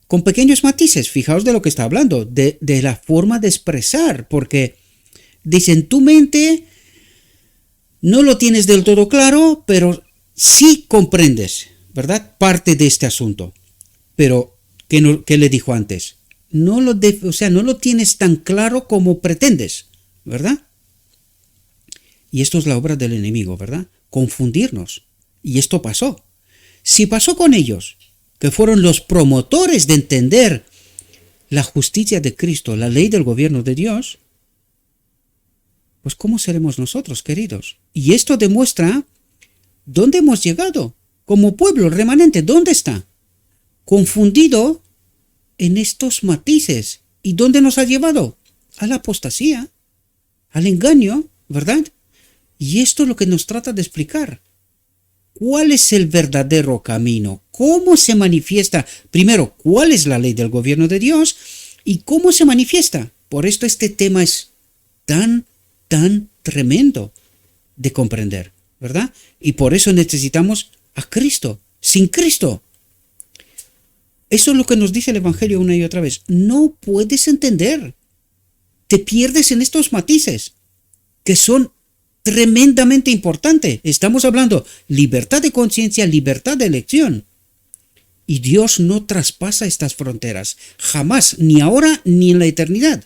con pequeños matices. Fijaos de lo que está hablando, de la forma de expresar, porque dicen, tu mente no lo tienes del todo claro, pero sí comprendes, ¿verdad? Parte de este asunto. Pero, ¿qué le dijo antes? No lo tienes tan claro como pretendes, ¿verdad? Y esto es la obra del enemigo, ¿verdad? Confundirnos. Y esto pasó. Si pasó con ellos, que fueron los promotores de entender la justicia de Cristo, la ley del gobierno de Dios, pues ¿cómo seremos nosotros, queridos? Y esto demuestra dónde hemos llegado. Como pueblo remanente, ¿dónde está? Confundido en estos matices. ¿Y dónde nos ha llevado? A la apostasía, al engaño, ¿verdad? Y esto es lo que nos trata de explicar. ¿Cuál es el verdadero camino? ¿Cómo se manifiesta? Primero, ¿cuál es la ley del gobierno de Dios? ¿Y cómo se manifiesta? Por esto este tema es tan tremendo de comprender, ¿verdad? Y por eso necesitamos a Cristo. Sin Cristo, eso es lo que nos dice el Evangelio una y otra vez. No puedes entender. Te pierdes en estos matices que son tremendamente importantes. Estamos hablando libertad de conciencia, libertad de elección. Y Dios no traspasa estas fronteras. Jamás, ni ahora ni en la eternidad.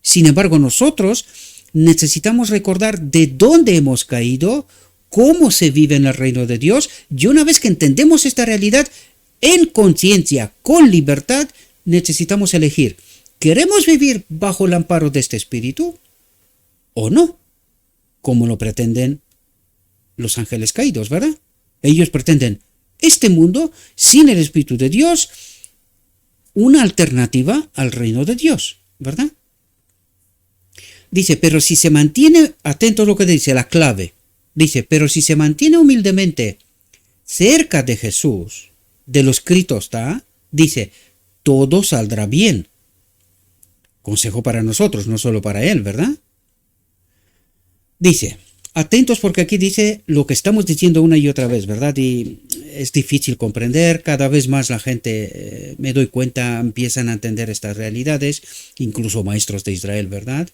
Sin embargo, nosotros necesitamos recordar de dónde hemos caído, cómo se vive en el reino de Dios, y una vez que entendemos esta realidad, en conciencia, con libertad, necesitamos elegir, ¿queremos vivir bajo el amparo de este espíritu o no? Como lo pretenden los ángeles caídos, ¿verdad? Ellos pretenden este mundo sin el Espíritu de Dios, una alternativa al reino de Dios, ¿verdad? Dice, pero si se mantiene, atento a lo que dice la clave, dice, pero si se mantiene humildemente cerca de Jesús, de lo escrito está, dice, todo saldrá bien. Consejo para nosotros, no solo para él, ¿verdad? Dice, atentos porque aquí dice lo que estamos diciendo una y otra vez, ¿verdad? Y es difícil comprender, cada vez más la gente, me doy cuenta, empiezan a entender estas realidades, incluso maestros de Israel, ¿verdad?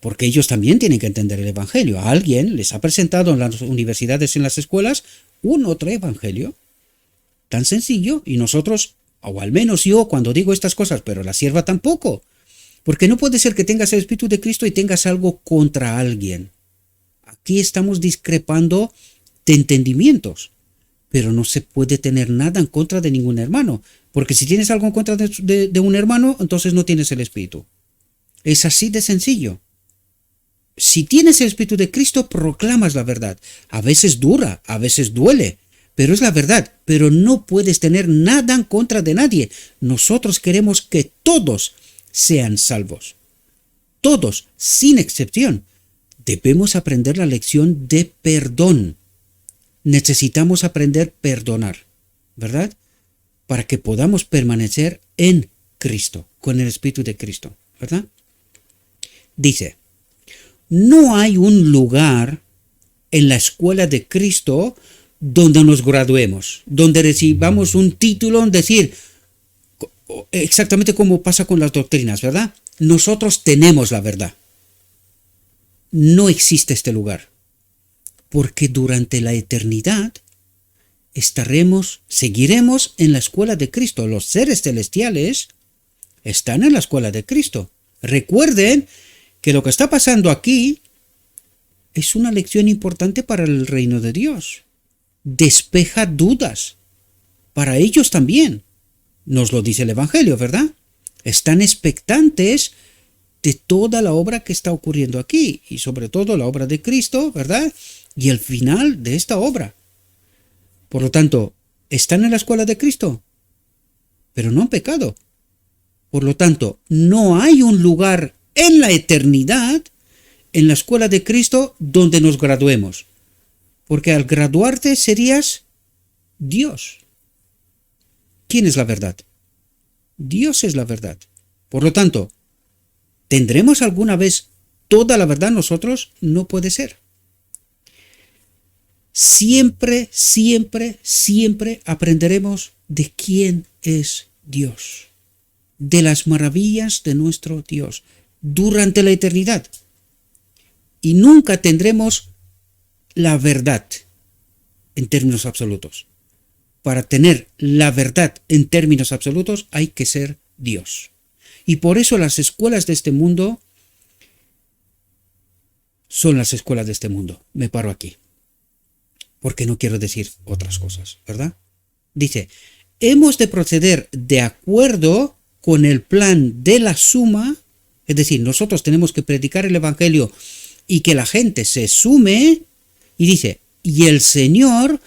Porque ellos también tienen que entender el Evangelio. A alguien les ha presentado en las universidades, en las escuelas, un otro Evangelio, tan sencillo, y nosotros, o al menos yo, cuando digo estas cosas, pero la sierva tampoco, porque no puede ser que tengas el Espíritu de Cristo y tengas algo contra alguien. Aquí estamos discrepando de entendimientos, pero no se puede tener nada en contra de ningún hermano, porque si tienes algo en contra de un hermano, entonces no tienes el Espíritu. Es así de sencillo. Si tienes el Espíritu de Cristo, proclamas la verdad. A veces dura, a veces duele, pero es la verdad. Pero no puedes tener nada en contra de nadie. Nosotros queremos que todos sean salvos. Todos, sin excepción. Debemos aprender la lección de perdón. Necesitamos aprender a perdonar, ¿verdad? Para que podamos permanecer en Cristo, con el Espíritu de Cristo, ¿verdad? Dice, no hay un lugar en la escuela de Cristo donde nos graduemos, donde recibamos un título en decir, exactamente como pasa con las doctrinas, ¿verdad? Nosotros tenemos la verdad. No existe este lugar. porque durante la eternidad seguiremos en la escuela de Cristo. Los seres celestiales están en la escuela de Cristo. Recuerden que lo que está pasando aquí es una lección importante para el reino de Dios. Despeja dudas. Para ellos también. Nos lo dice el Evangelio, ¿verdad? Están expectantes de toda la obra que está ocurriendo aquí, y sobre todo la obra de Cristo, ¿verdad? Y el final de esta obra. Por lo tanto, están en la escuela de Cristo, pero no han pecado. Por lo tanto, no hay un lugar en la eternidad, en la escuela de Cristo, donde nos graduemos. Porque al graduarte serías Dios. ¿Quién es la verdad? Dios es la verdad. Por lo tanto, ¿tendremos alguna vez toda la verdad nosotros? No puede ser. Siempre, siempre, siempre aprenderemos de quién es Dios, de las maravillas de nuestro Dios, durante la eternidad. Y nunca tendremos la verdad en términos absolutos. Para tener la verdad en términos absolutos hay que ser Dios. Y por eso las escuelas de este mundo son las escuelas de este mundo. Me paro aquí, porque no quiero decir otras cosas, ¿verdad? Dice, hemos de proceder de acuerdo con el plan de la suma, es decir, nosotros tenemos que predicar el Evangelio y que la gente se sume, y dice, y el Señor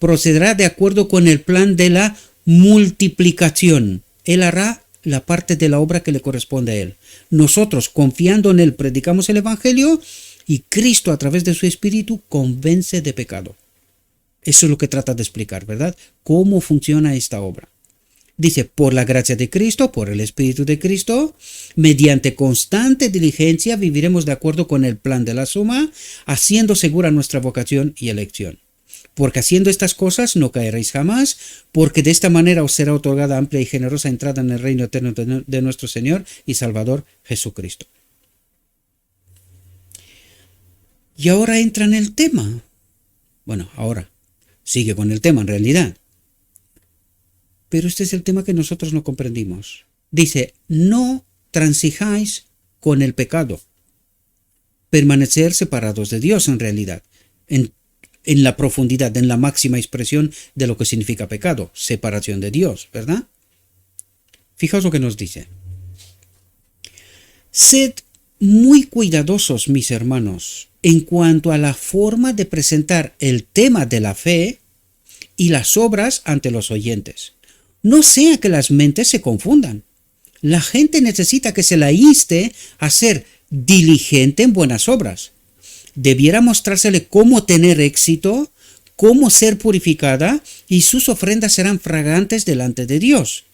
procederá de acuerdo con el plan de la multiplicación. Él hará la parte de la obra que le corresponde a Él. Nosotros, confiando en Él, predicamos el Evangelio y Cristo, a través de su Espíritu, convence de pecado. Eso es lo que trata de explicar, ¿verdad? ¿Cómo funciona esta obra? Dice, por la gracia de Cristo, por el Espíritu de Cristo, mediante constante diligencia viviremos de acuerdo con el plan de la suma, haciendo segura nuestra vocación y elección. Porque haciendo estas cosas no caeréis jamás, porque de esta manera os será otorgada amplia y generosa entrada en el reino eterno de nuestro Señor y Salvador Jesucristo. Y ahora entra en el tema. Bueno, ahora sigue con el tema en realidad. Pero este es el tema que nosotros no comprendimos. Dice, no transijáis con el pecado. Permanecer separados de Dios en realidad. En la profundidad, en la máxima expresión de lo que significa pecado. Separación de Dios, ¿verdad? Fijaos lo que nos dice. Sed muy cuidadosos, mis hermanos, en cuanto a la forma de presentar el tema de la fe y las obras ante los oyentes. No sea que las mentes se confundan. La gente necesita que se la inste a ser diligente en buenas obras. Debiera mostrársele cómo tener éxito, cómo ser purificada, y sus ofrendas serán fragantes delante de Dios.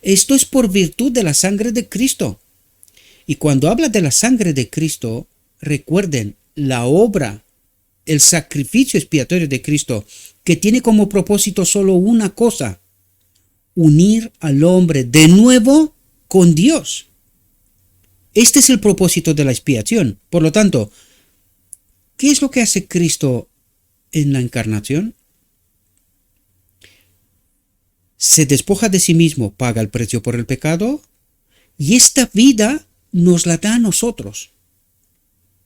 Esto es por virtud de la sangre de Cristo. Y cuando habla de la sangre de Cristo, recuerden la obra, el sacrificio expiatorio de Cristo, que tiene como propósito solo una cosa: unir al hombre de nuevo con Dios. Este es el propósito de la expiación. Por lo tanto, ¿qué es lo que hace Cristo en la encarnación? Se despoja de sí mismo, paga el precio por el pecado, y esta vida nos la da a nosotros.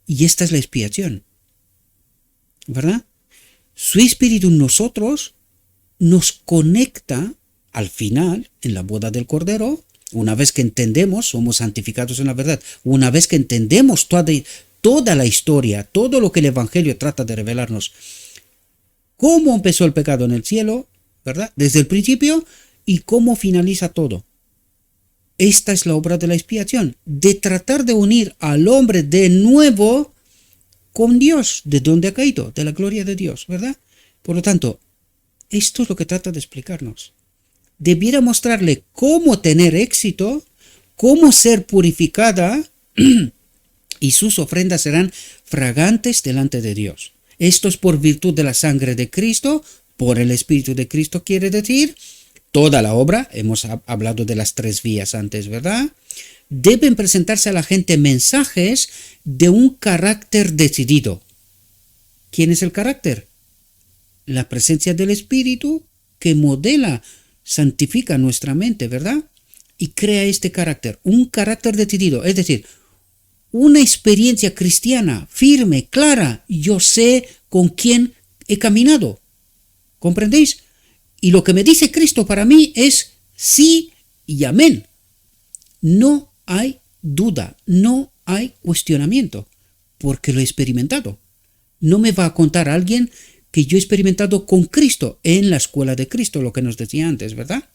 Y esta es la expiación, ¿verdad? Su Espíritu en nosotros nos conecta al final, en la boda del Cordero. Una vez que entendemos, somos santificados en la verdad. Una vez que entendemos toda la historia, todo lo que el Evangelio trata de revelarnos, cómo empezó el pecado en el cielo, ¿verdad? Desde el principio, y cómo finaliza todo. Esta es la obra de la expiación, de tratar de unir al hombre de nuevo con Dios, de donde ha caído, de la gloria de Dios, ¿verdad? Por lo tanto, esto es lo que trata de explicarnos. Debiera mostrarle cómo tener éxito, cómo ser purificada, y sus ofrendas serán fragantes delante de Dios. Esto es por virtud de la sangre de Cristo, por el Espíritu de Cristo, quiere decir toda la obra. Hemos hablado de las 3 vías antes, ¿verdad? Deben presentarse a la gente mensajes de un carácter decidido. ¿Quién es el carácter? La presencia del Espíritu que modela, santifica nuestra mente, ¿verdad? Y crea este carácter, un carácter decidido, es decir, una experiencia cristiana firme, clara. Yo sé con quién he caminado. ¿Comprendéis? Y lo que me dice Cristo para mí es sí y amén. No hay duda, no hay cuestionamiento, porque lo he experimentado. No me va a contar alguien que yo he experimentado con Cristo en la escuela de Cristo, lo que nos decía antes, ¿verdad?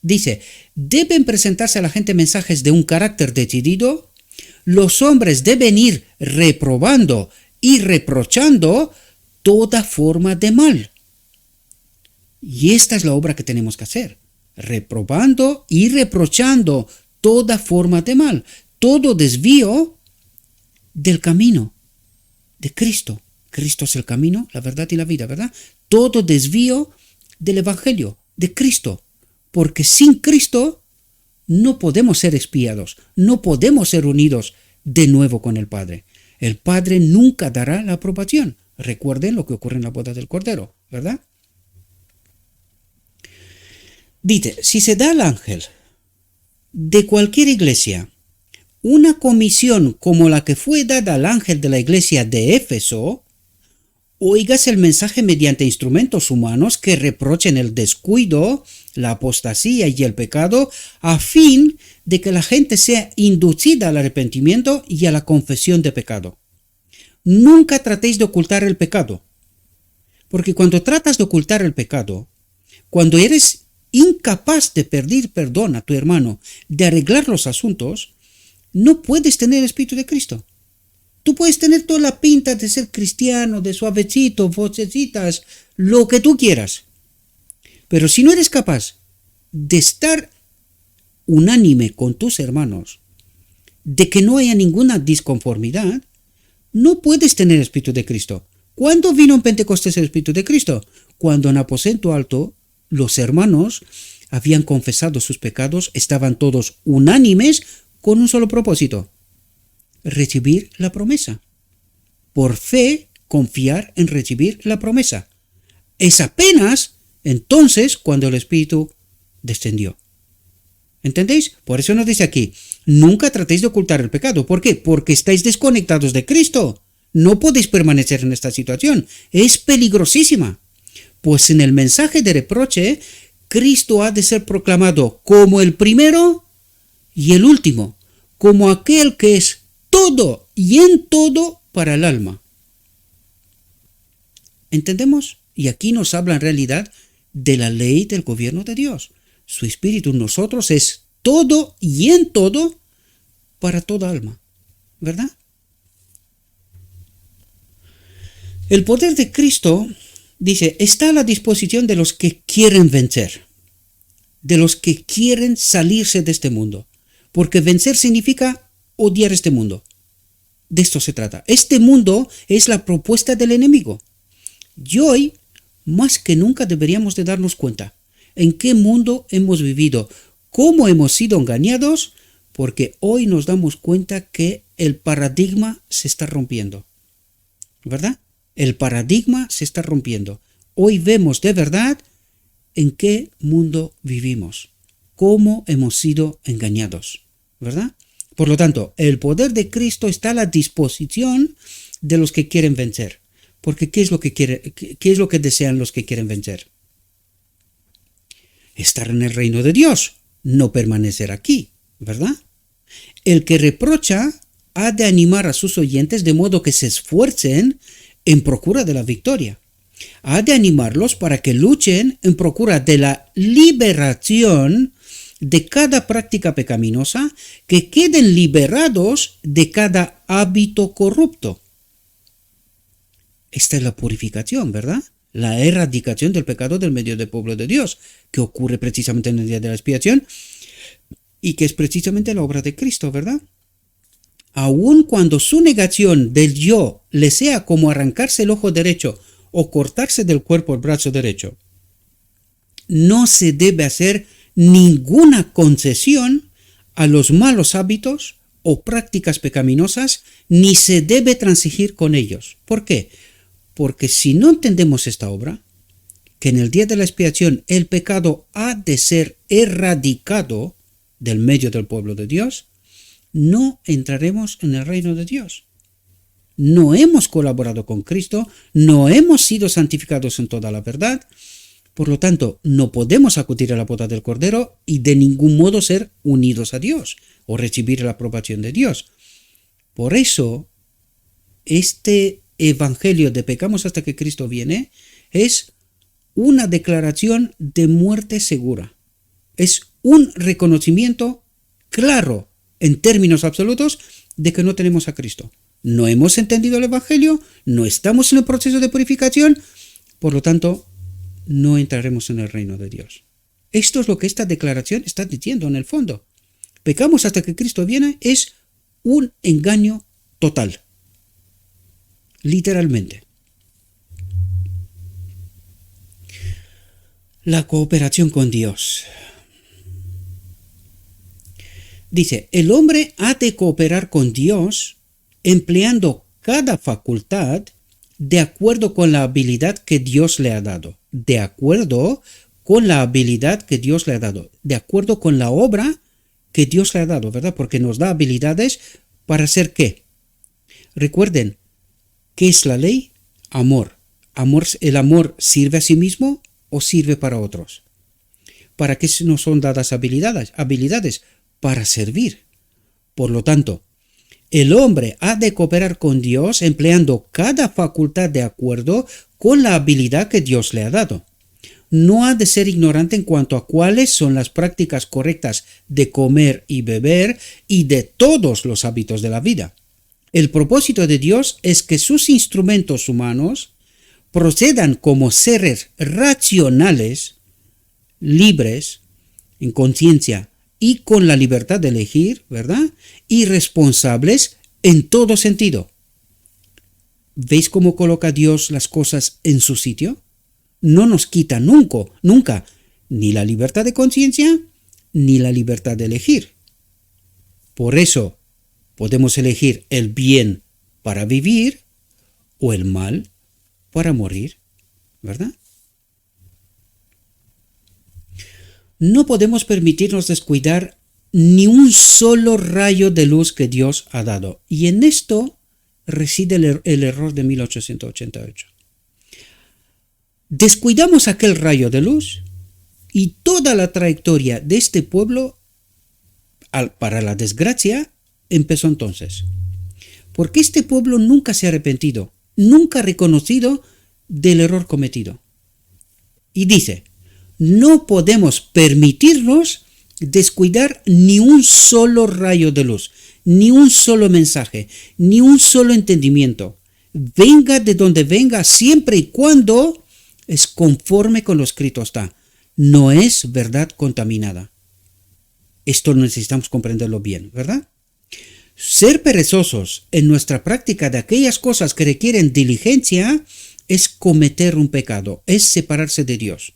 Dice, deben presentarse a la gente mensajes de un carácter decidido. Los hombres deben ir reprobando y reprochando toda forma de mal. Y esta es la obra que tenemos que hacer, reprobando y reprochando toda forma de mal, todo desvío del camino de Cristo. Cristo es el camino, la verdad y la vida, ¿verdad? Todo desvío del Evangelio, de Cristo. Porque sin Cristo no podemos ser expiados, no podemos ser unidos de nuevo con el Padre. El Padre nunca dará la aprobación. Recuerden lo que ocurre en la boda del Cordero, ¿verdad? Dice, si se da al ángel de cualquier iglesia una comisión como la que fue dada al ángel de la iglesia de Éfeso, oigas el mensaje mediante instrumentos humanos que reprochen el descuido, la apostasía y el pecado, a fin de que la gente sea inducida al arrepentimiento y a la confesión de pecado. Nunca tratéis de ocultar el pecado, porque cuando tratas de ocultar el pecado, cuando eres incapaz de pedir perdón a tu hermano, de arreglar los asuntos, no puedes tener el Espíritu de Cristo. Tú puedes tener toda la pinta de ser cristiano, de suavecito, vocecitas, lo que tú quieras. Pero si no eres capaz de estar unánime con tus hermanos, de que no haya ninguna disconformidad, no puedes tener el Espíritu de Cristo. ¿Cuándo vino en Pentecostés el Espíritu de Cristo? Cuando en aposento alto los hermanos habían confesado sus pecados, estaban todos unánimes con un solo propósito: recibir la promesa. Por fe, confiar en recibir la promesa. Es apenas entonces cuando el Espíritu descendió. ¿Entendéis? Por eso nos dice aquí, nunca tratéis de ocultar el pecado. ¿Por qué? Porque estáis desconectados de Cristo. No podéis permanecer en esta situación. Es peligrosísima. Pues en el mensaje de reproche, Cristo ha de ser proclamado como el primero y el último, como aquel que es todo y en todo para el alma. ¿Entendemos? Y aquí nos habla en realidad de la ley del gobierno de Dios. Su Espíritu en nosotros es todo y en todo para toda alma, ¿verdad? El poder de Cristo, dice, está a la disposición de los que quieren vencer, de los que quieren salirse de este mundo, porque vencer significa odiar este mundo. De esto se trata. Este mundo es la propuesta del enemigo. Y hoy, más que nunca, deberíamos de darnos cuenta en qué mundo hemos vivido, cómo hemos sido engañados, porque hoy nos damos cuenta que el paradigma se está rompiendo, ¿verdad? El paradigma se está rompiendo. Hoy vemos de verdad en qué mundo vivimos, cómo hemos sido engañados, ¿verdad? Por lo tanto, el poder de Cristo está a la disposición de los que quieren vencer. Porque ¿qué es lo que desean los que quieren vencer? Estar en el reino de Dios, no permanecer aquí, ¿verdad? El que reprocha ha de animar a sus oyentes de modo que se esfuercen en procura de la victoria. Ha de animarlos para que luchen en procura de la liberación de cada práctica pecaminosa, que queden liberados de cada hábito corrupto. Esta es la purificación, ¿verdad? La erradicación del pecado del medio del pueblo de Dios, que ocurre precisamente en el día de la expiación y que es precisamente la obra de Cristo, ¿verdad? Aun cuando su negación del yo le sea como arrancarse el ojo derecho o cortarse del cuerpo el brazo derecho, no se debe hacer ninguna concesión a los malos hábitos o prácticas pecaminosas, ni se debe transigir con ellos. ¿Por qué? Porque si no entendemos esta obra, que en el día de la expiación el pecado ha de ser erradicado del medio del pueblo de Dios, no entraremos en el reino de Dios. No hemos colaborado con Cristo, no hemos sido santificados en toda la verdad, por lo tanto, no podemos acudir a la boda del Cordero y de ningún modo ser unidos a Dios o recibir la aprobación de Dios. Por eso, este evangelio de pecamos hasta que Cristo viene es una declaración de muerte segura. Es un reconocimiento claro, en términos absolutos, de que no tenemos a Cristo. No hemos entendido el evangelio, no estamos en el proceso de purificación, por lo tanto, no entraremos en el reino de Dios. Esto es lo que esta declaración está diciendo en el fondo. Pecamos hasta que Cristo viene es un engaño total. Literalmente. La cooperación con Dios. Dice, el hombre ha de cooperar con Dios empleando cada facultad de acuerdo con la habilidad que Dios le ha dado. De acuerdo con la habilidad que Dios le ha dado. De acuerdo con la obra que Dios le ha dado, ¿verdad? Porque nos da habilidades para hacer ¿qué? Recuerden, ¿qué es la ley? Amor. ¿El amor sirve a sí mismo o sirve para otros? ¿Para qué nos son dadas habilidades? Para servir. Por lo tanto, el hombre ha de cooperar con Dios empleando cada facultad de acuerdo con la habilidad que Dios le ha dado. No ha de ser ignorante en cuanto a cuáles son las prácticas correctas de comer y beber y de todos los hábitos de la vida. El propósito de Dios es que sus instrumentos humanos procedan como seres racionales, libres, en conciencia y con la libertad de elegir, ¿verdad? Y responsables en todo sentido. ¿Veis cómo coloca Dios las cosas en su sitio? No nos quita nunca, ni la libertad de conciencia, ni la libertad de elegir. Por eso podemos elegir el bien para vivir o el mal para morir, ¿verdad? No podemos permitirnos descuidar ni un solo rayo de luz que Dios ha dado. Y en esto reside el error de 1888. Descuidamos aquel rayo de luz y toda la trayectoria de este pueblo, para la desgracia, empezó entonces. Porque este pueblo nunca se ha arrepentido, nunca ha reconocido del error cometido. Y dice, no podemos permitirnos descuidar ni un solo rayo de luz, ni un solo mensaje, ni un solo entendimiento. Venga de donde venga, siempre y cuando es conforme con lo escrito está. No es verdad contaminada. Esto necesitamos comprenderlo bien, ¿verdad? Ser perezosos en nuestra práctica de aquellas cosas que requieren diligencia es cometer un pecado, es separarse de Dios.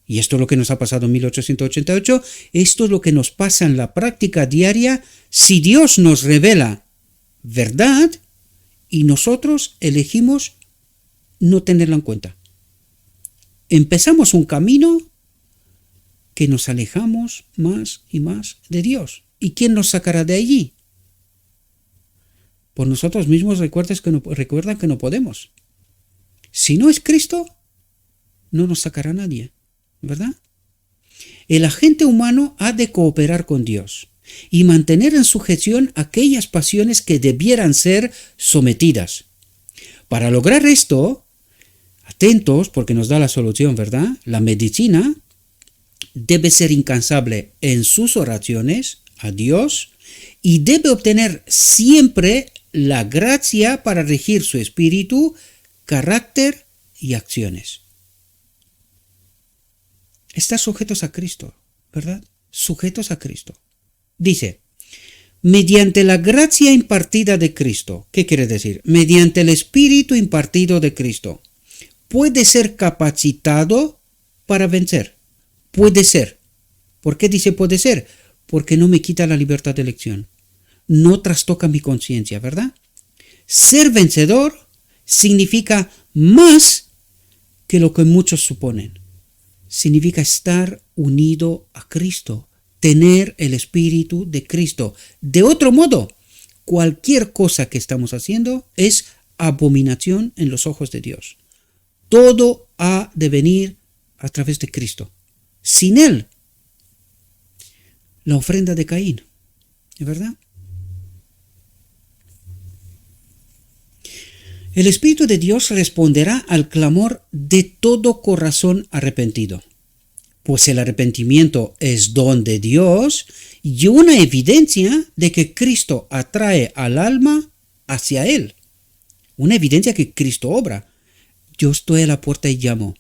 Y esto es lo que nos ha pasado en 1888, esto es lo que nos pasa en la práctica diaria si Dios nos revela verdad y nosotros elegimos no tenerla en cuenta. Empezamos un camino que nos alejamos más y más de Dios. ¿Y quién nos sacará de allí? Por nosotros mismos recuerdan que no podemos. Si no es Cristo, no nos sacará nadie, ¿verdad? El agente humano ha de cooperar con Dios y mantener en sujeción aquellas pasiones que debieran ser sometidas. Para lograr esto, atentos porque nos da la solución, ¿verdad? La medicina debe ser incansable en sus oraciones a Dios y debe obtener siempre la gracia para regir su espíritu, carácter y acciones. Estar sujetos a Cristo, ¿verdad? Sujetos a Cristo. Dice, mediante la gracia impartida de Cristo. ¿Qué quiere decir? Mediante el espíritu impartido de Cristo. Puede ser capacitado para vencer. Puede ser. ¿Por qué dice puede ser? Porque no me quita la libertad de elección. No trastoca mi conciencia, ¿verdad? Ser vencedor significa más que lo que muchos suponen. Significa estar unido a Cristo, tener el Espíritu de Cristo. De otro modo, cualquier cosa que estamos haciendo es abominación en los ojos de Dios. Todo ha de venir a través de Cristo. Sin Él, la ofrenda de Caín, ¿es verdad? El Espíritu de Dios responderá al clamor de todo corazón arrepentido, pues el arrepentimiento es don de Dios y una evidencia de que Cristo atrae al alma hacia Él. Una evidencia que Cristo obra. Yo estoy a la puerta y llamo.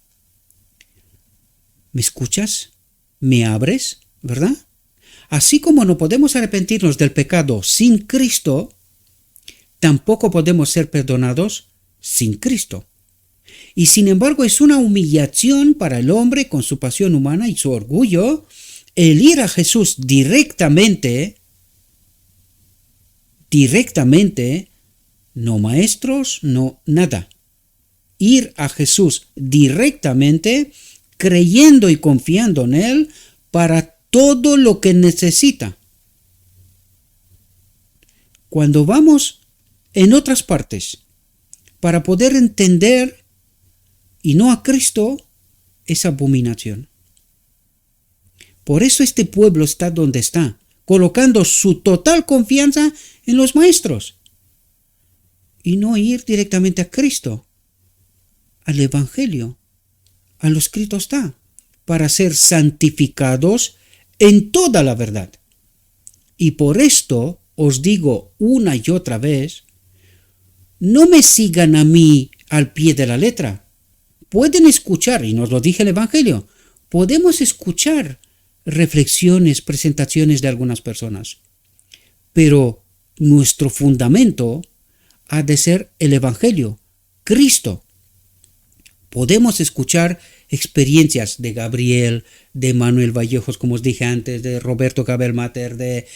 ¿Me escuchas? ¿Me abres? ¿Verdad? Así como no podemos arrepentirnos del pecado sin Cristo, tampoco podemos ser perdonados sin Cristo. Y sin embargo es una humillación para el hombre con su pasión humana y su orgullo el ir a Jesús directamente, no maestros, no nada. Ir a Jesús directamente, creyendo y confiando en Él para todo lo que necesita. Cuando vamos en otras partes para poder entender y no a Cristo, es abominación. Por eso este pueblo está donde está, colocando su total confianza en los maestros y no ir directamente a Cristo, al Evangelio, a lo escrito está, para ser santificados en toda la verdad. Y por esto os digo una y otra vez, no me sigan a mí al pie de la letra. Pueden escuchar, y nos lo dije el Evangelio, podemos escuchar reflexiones, presentaciones de algunas personas, pero nuestro fundamento ha de ser el Evangelio, Cristo. Podemos escuchar experiencias de Gabriel, de Manuel Vallejos, como os dije antes, de Roberto Gabel-Mater, de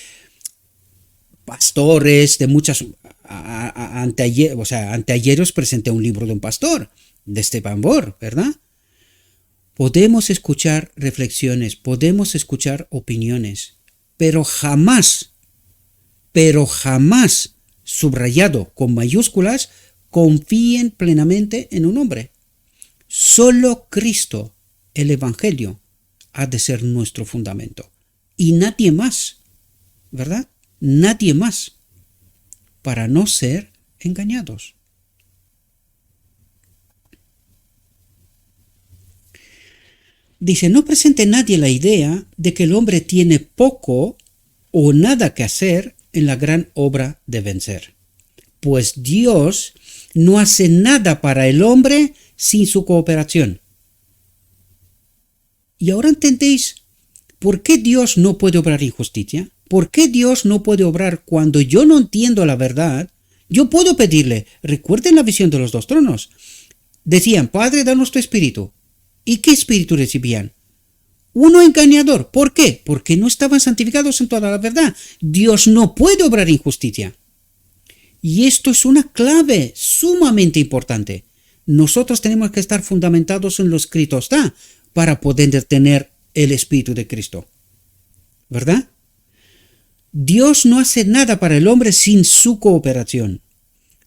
pastores, de muchas... Anteayer os presenté un libro de un pastor, de Esteban Bor, ¿verdad? Podemos escuchar reflexiones, podemos escuchar opiniones, pero jamás, subrayado con mayúsculas, confíen plenamente en un hombre. Solo Cristo, el Evangelio, ha de ser nuestro fundamento. Y nadie más, ¿verdad? Nadie más, para no ser engañados. Dice, no presente nadie la idea de que el hombre tiene poco o nada que hacer en la gran obra de vencer. Pues Dios no hace nada para el hombre sin su cooperación. Y ahora entendéis por qué Dios no puede obrar injusticia. ¿Por qué Dios no puede obrar cuando yo no entiendo la verdad? Yo puedo pedirle, recuerden la visión de los dos tronos. Decían, Padre, danos tu espíritu. ¿Y qué espíritu recibían? Uno engañador. ¿Por qué? Porque no estaban santificados en toda la verdad. Dios no puede obrar injusticia. Y esto es una clave sumamente importante. Nosotros tenemos que estar fundamentados en lo escrito está para poder tener el Espíritu de Cristo. ¿Verdad? Dios no hace nada para el hombre sin su cooperación.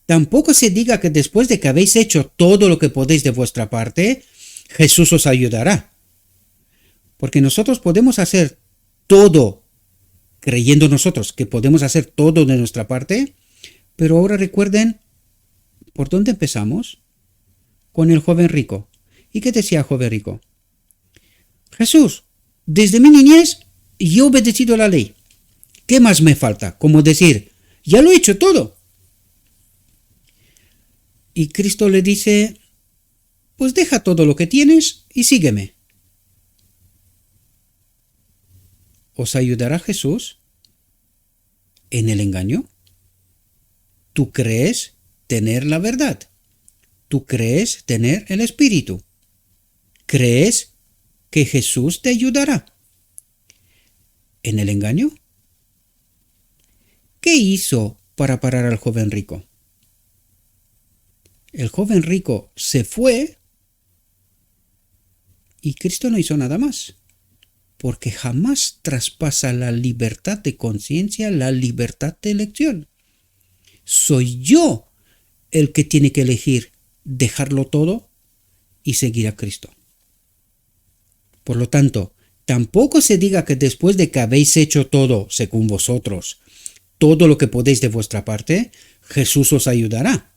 Tampoco se diga que después de que habéis hecho todo lo que podéis de vuestra parte, Jesús os ayudará. Porque nosotros podemos hacer todo, creyendo nosotros que podemos hacer todo de nuestra parte, pero ahora recuerden, ¿por dónde empezamos? Con el joven rico. ¿Y qué decía el joven rico? Jesús, desde mi niñez yo he obedecido la ley. ¿Qué más me falta? Como decir, ya lo he hecho todo. Y Cristo le dice, pues deja todo lo que tienes y sígueme. ¿Os ayudará Jesús en el engaño? ¿Tú crees tener la verdad? ¿Tú crees tener el Espíritu? ¿Crees que Jesús te ayudará en el engaño? ¿Qué hizo para parar al joven rico? el joven rico se fue y Cristo no hizo nada más, porque jamás traspasa la libertad de conciencia, la libertad de elección. Soy yo el que tiene que elegir dejarlo todo y seguir a Cristo. Por lo tanto, tampoco se diga que después de que habéis hecho todo, según vosotros, todo lo que podéis de vuestra parte, Jesús os ayudará.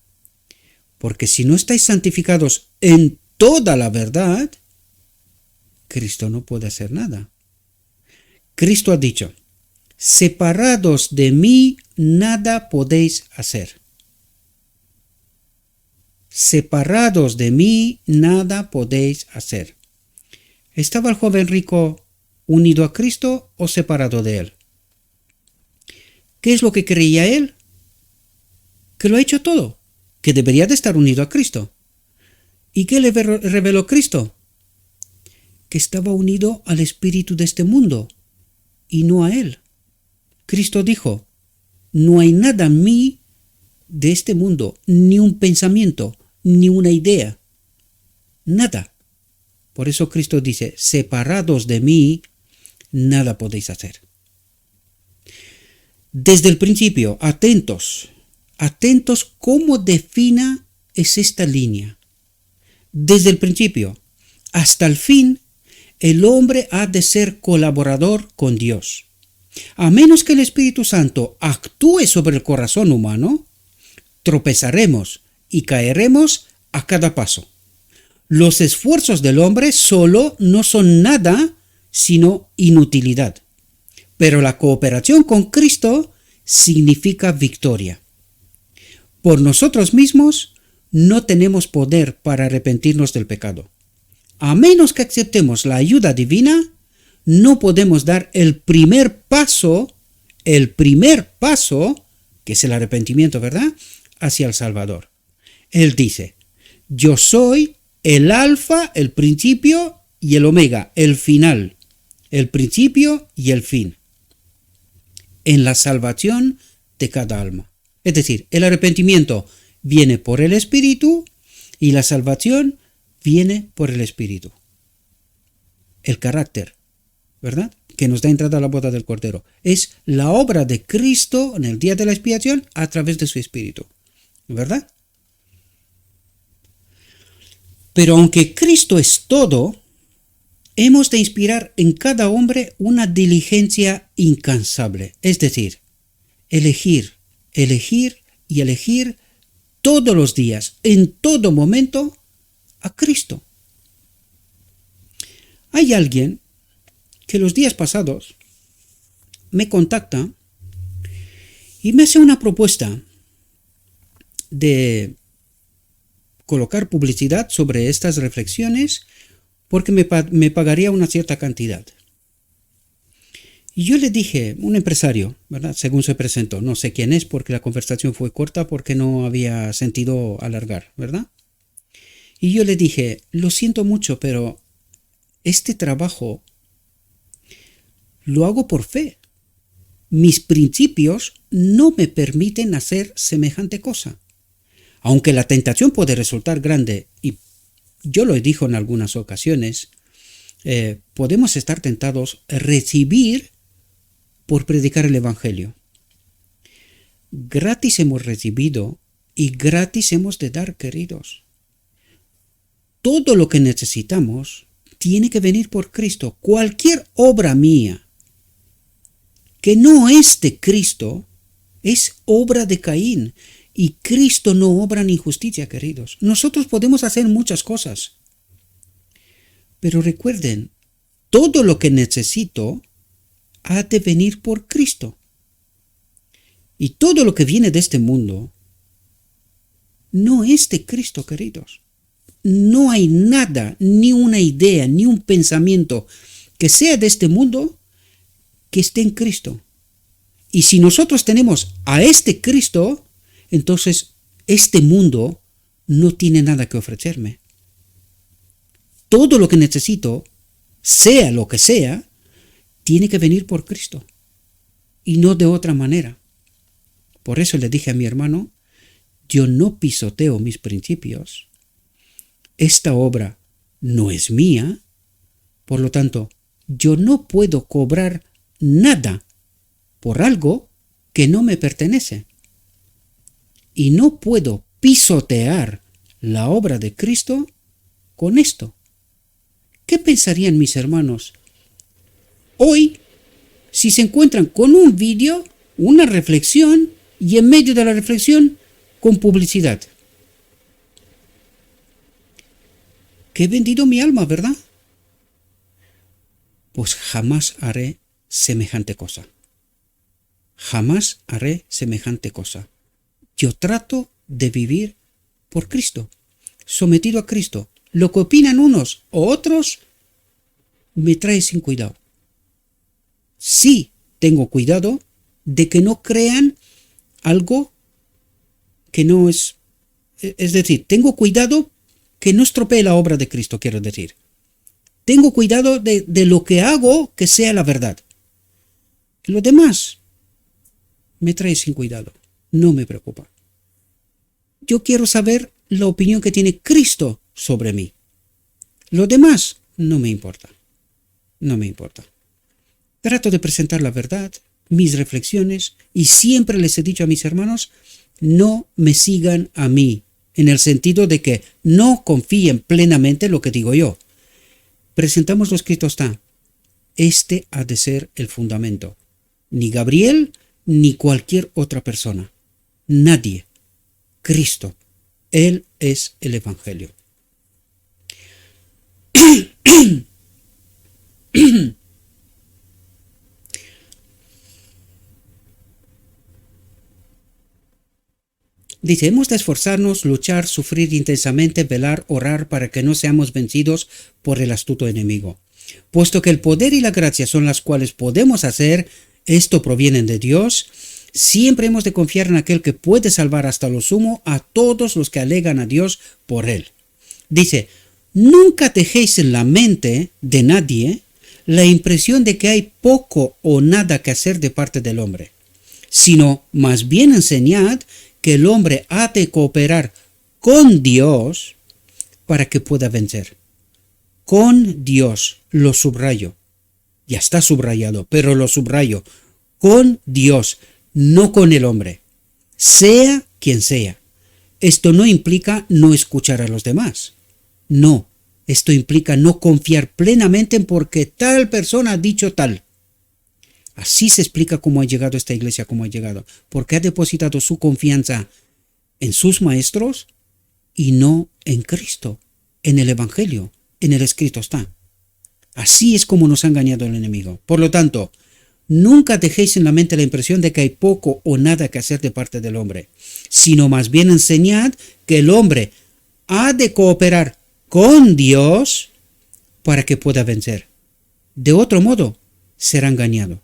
Porque si no estáis santificados en toda la verdad, Cristo no puede hacer nada. Cristo ha dicho, separados de mí, nada podéis hacer. Separados de mí, nada podéis hacer. ¿Estaba el joven rico unido a Cristo o separado de él? ¿Qué es lo que creía él? Que lo ha hecho todo, que debería de estar unido a Cristo. ¿Y qué le reveló Cristo? Que estaba unido al espíritu de este mundo y no a él. Cristo dijo, no hay nada en mí de este mundo, ni un pensamiento, ni una idea, nada. Por eso Cristo dice, separados de mí, nada podéis hacer. Desde el principio, atentos cómo defina es esta línea. Desde el principio hasta el fin, el hombre ha de ser colaborador con Dios. A menos que el Espíritu Santo actúe sobre el corazón humano, tropezaremos y caeremos a cada paso. Los esfuerzos del hombre solo no son nada sino inutilidad. Pero la cooperación con Cristo significa victoria. Por nosotros mismos no tenemos poder para arrepentirnos del pecado. A menos que aceptemos la ayuda divina, no podemos dar el primer paso, que es el arrepentimiento, ¿verdad?, hacia el Salvador. Él dice, yo soy el alfa, el principio y el omega, el final, el principio y el fin, en la salvación de cada alma. Es decir, el arrepentimiento viene por el Espíritu y la salvación viene por el Espíritu. El carácter, ¿verdad?, que nos da entrada a la boda del Cordero, es la obra de Cristo en el día de la expiación a través de su Espíritu, ¿verdad? Pero aunque Cristo es todo, hemos de inspirar en cada hombre una diligencia incansable, es decir, elegir y elegir todos los días, en todo momento, a Cristo. Hay alguien que los días pasados me contacta y me hace una propuesta de colocar publicidad sobre estas reflexiones porque me pagaría una cierta cantidad. Y yo le dije, un empresario, ¿verdad?, según se presentó, no sé quién es porque la conversación fue corta porque no había sentido alargar, ¿verdad? Y yo le dije, lo siento mucho, pero este trabajo lo hago por fe. Mis principios no me permiten hacer semejante cosa. Aunque la tentación puede resultar grande, y yo lo he dicho en algunas ocasiones, podemos estar tentados a recibir por predicar el Evangelio. Gratis hemos recibido y gratis hemos de dar, queridos. Todo lo que necesitamos tiene que venir por Cristo. Cualquier obra mía que no es de Cristo es obra de Caín. Y Cristo no obra en injusticia, queridos. Nosotros podemos hacer muchas cosas. Pero recuerden, todo lo que necesito ha de venir por Cristo. Y todo lo que viene de este mundo no es de Cristo, queridos. No hay nada, ni una idea, ni un pensamiento que sea de este mundo que esté en Cristo. Y si nosotros tenemos a este Cristo, entonces este mundo no tiene nada que ofrecerme. Todo lo que necesito, sea lo que sea, tiene que venir por Cristo y no de otra manera. Por eso le dije a mi hermano, yo no pisoteo mis principios, esta obra no es mía, por lo tanto, yo no puedo cobrar nada por algo que no me pertenece. Y no puedo pisotear la obra de Cristo con esto. ¿Qué pensarían mis hermanos hoy si se encuentran con un vídeo, una reflexión y en medio de la reflexión con publicidad? Que he vendido mi alma, ¿verdad? Pues jamás haré semejante cosa. Jamás haré semejante cosa. Yo trato de vivir por Cristo, sometido a Cristo. Lo que opinan unos o otros me trae sin cuidado. Sí tengo cuidado de que no crean algo que no es... Es decir, tengo cuidado que no estropee la obra de Cristo, quiero decir. Tengo cuidado de lo que hago que sea la verdad. Lo demás me trae sin cuidado. No me preocupa. Yo quiero saber la opinión que tiene Cristo sobre mí. Lo demás no me importa. No me importa. Trato de presentar la verdad, mis reflexiones, y siempre les he dicho a mis hermanos, no me sigan a mí, en el sentido de que no confíen plenamente en lo que digo yo. Presentamos lo escrito está. Este ha de ser el fundamento. Ni Gabriel, ni cualquier otra persona. Nadie. Cristo. Él es el Evangelio. Dice, hemos de esforzarnos, luchar, sufrir intensamente, velar, orar para que no seamos vencidos por el astuto enemigo. Puesto que el poder y la gracia son las cuales podemos hacer, esto provienen de Dios, siempre hemos de confiar en aquel que puede salvar hasta lo sumo a todos los que alegan a Dios por él. Dice, nunca dejéis en la mente de nadie la impresión de que hay poco o nada que hacer de parte del hombre, sino más bien enseñad que el hombre ha de cooperar con Dios para que pueda vencer. Con Dios, lo subrayo. Ya está subrayado, pero lo subrayo. Con Dios, no con el hombre. Sea quien sea. Esto no implica no escuchar a los demás. No, esto implica no confiar plenamente en porque tal persona ha dicho tal. Así se explica cómo ha llegado esta iglesia, cómo ha llegado. Porque ha depositado su confianza en sus maestros y no en Cristo, en el Evangelio, en el escrito está. Así es como nos ha engañado el enemigo. Por lo tanto, nunca dejéis en la mente la impresión de que hay poco o nada que hacer de parte del hombre, sino más bien enseñad que el hombre ha de cooperar con Dios para que pueda vencer. De otro modo, será engañado.